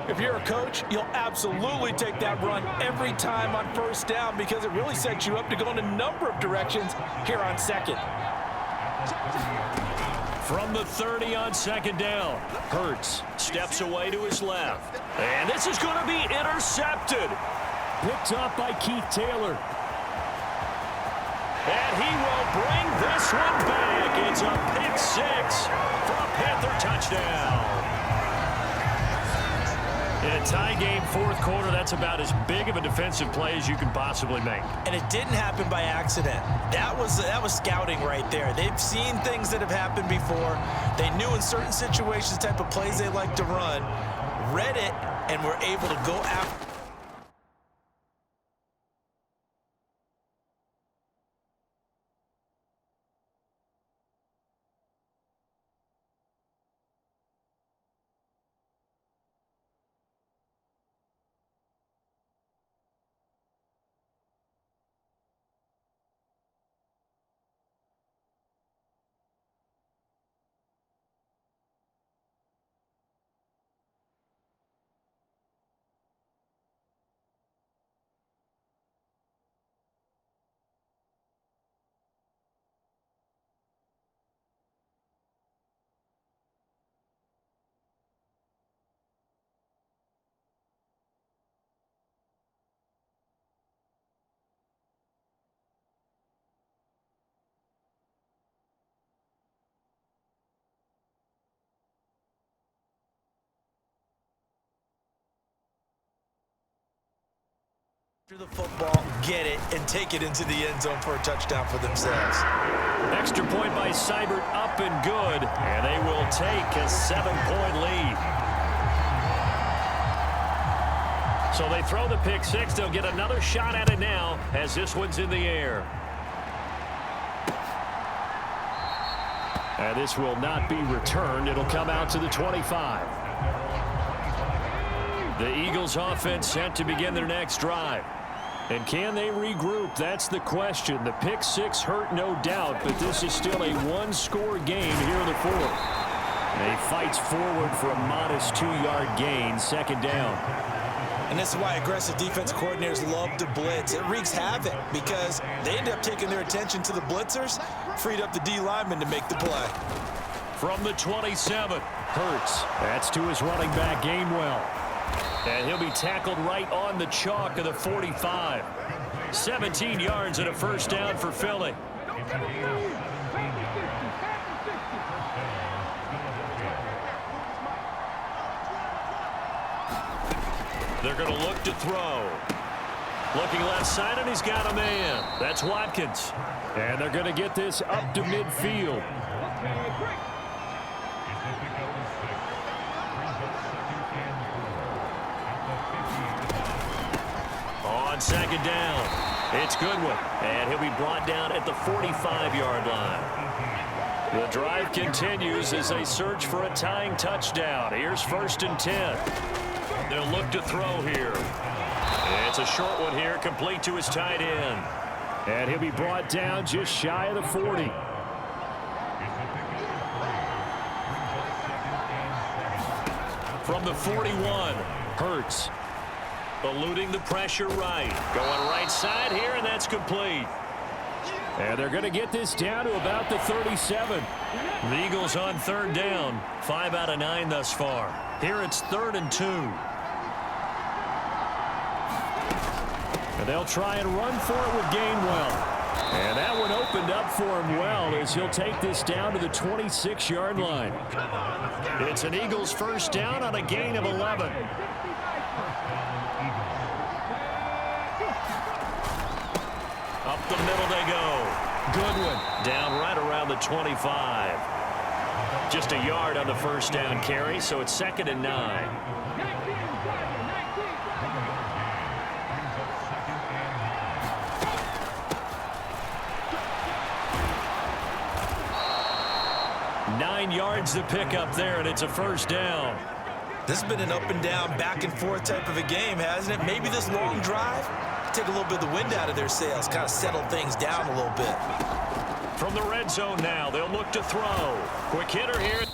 C: If you're a coach, you'll absolutely take that run every time on 1st down because it really sets you up to go in a number of directions here on 2nd.
B: From the 30 on 2nd down, Hurts steps away to his left. And this is going to be intercepted. Picked up by Keith Taylor. And he will bring this one back. It's a pick 6 for a Panther touchdown. In a tie game, fourth quarter, that's about as big of a defensive play as you can possibly make.
C: And it didn't happen by accident. That was scouting right there. They've seen things that have happened before. They knew in certain situations the type of plays they like to run, read it, and were able to go after. The football, get it, and take it into the end zone for a touchdown for themselves.
B: Extra point by Seibert, up and good, and they will take a 7-point lead. So they throw the pick six. They'll get another shot at it now as this one's in the air. And this will not be returned. It'll come out to the 25. The Eagles offense set to begin their next drive. And can they regroup? That's the question. The pick six hurt, no doubt, but this is still a one-score game here in the fourth. And he fights forward for a modest 2-yard gain, second down.
C: And this is why aggressive defense coordinators love to blitz. It wreaks havoc because they end up taking their attention to the blitzers, freed up the D lineman to make the play.
B: From the 27, Hurts. That's to his running back, Gainwell. And he'll be tackled right on the chalk of the 45. 17 yards and a first down for Philly. They're going to look to throw. Looking left side, and he's got a man. That's Watkins. And they're going to get this up to midfield. On second down, it's Goodwin, and he'll be brought down at the 45-yard line. The drive continues as they search for a tying touchdown. Here's 1st and 10. They'll look to throw here. It's a short one here, complete to his tight end. And he'll be brought down just shy of the 40. From the 41, Hurts. Eluding the pressure right. Going right side here, and that's complete. And they're going to get this down to about the 37. The Eagles on third down. 5 out of 9 thus far. Here it's 3rd and 2. And they'll try and run for it with Gainwell. And that one opened up for him well as he'll take this down to the 26-yard line. It's an Eagles first down on a gain of 11. Up the middle they go. Goodwin down right around the 25. Just a yard on the first down carry, so it's 2nd and 9. Nine yards to pick up there, and it's a first down.
C: This has been an up and down, back and forth type of a game, hasn't it? Maybe this long drive take a little bit of the wind out of their sails, kind of settle things down a little bit.
B: From the red zone now, they'll look to throw. Quick hitter here.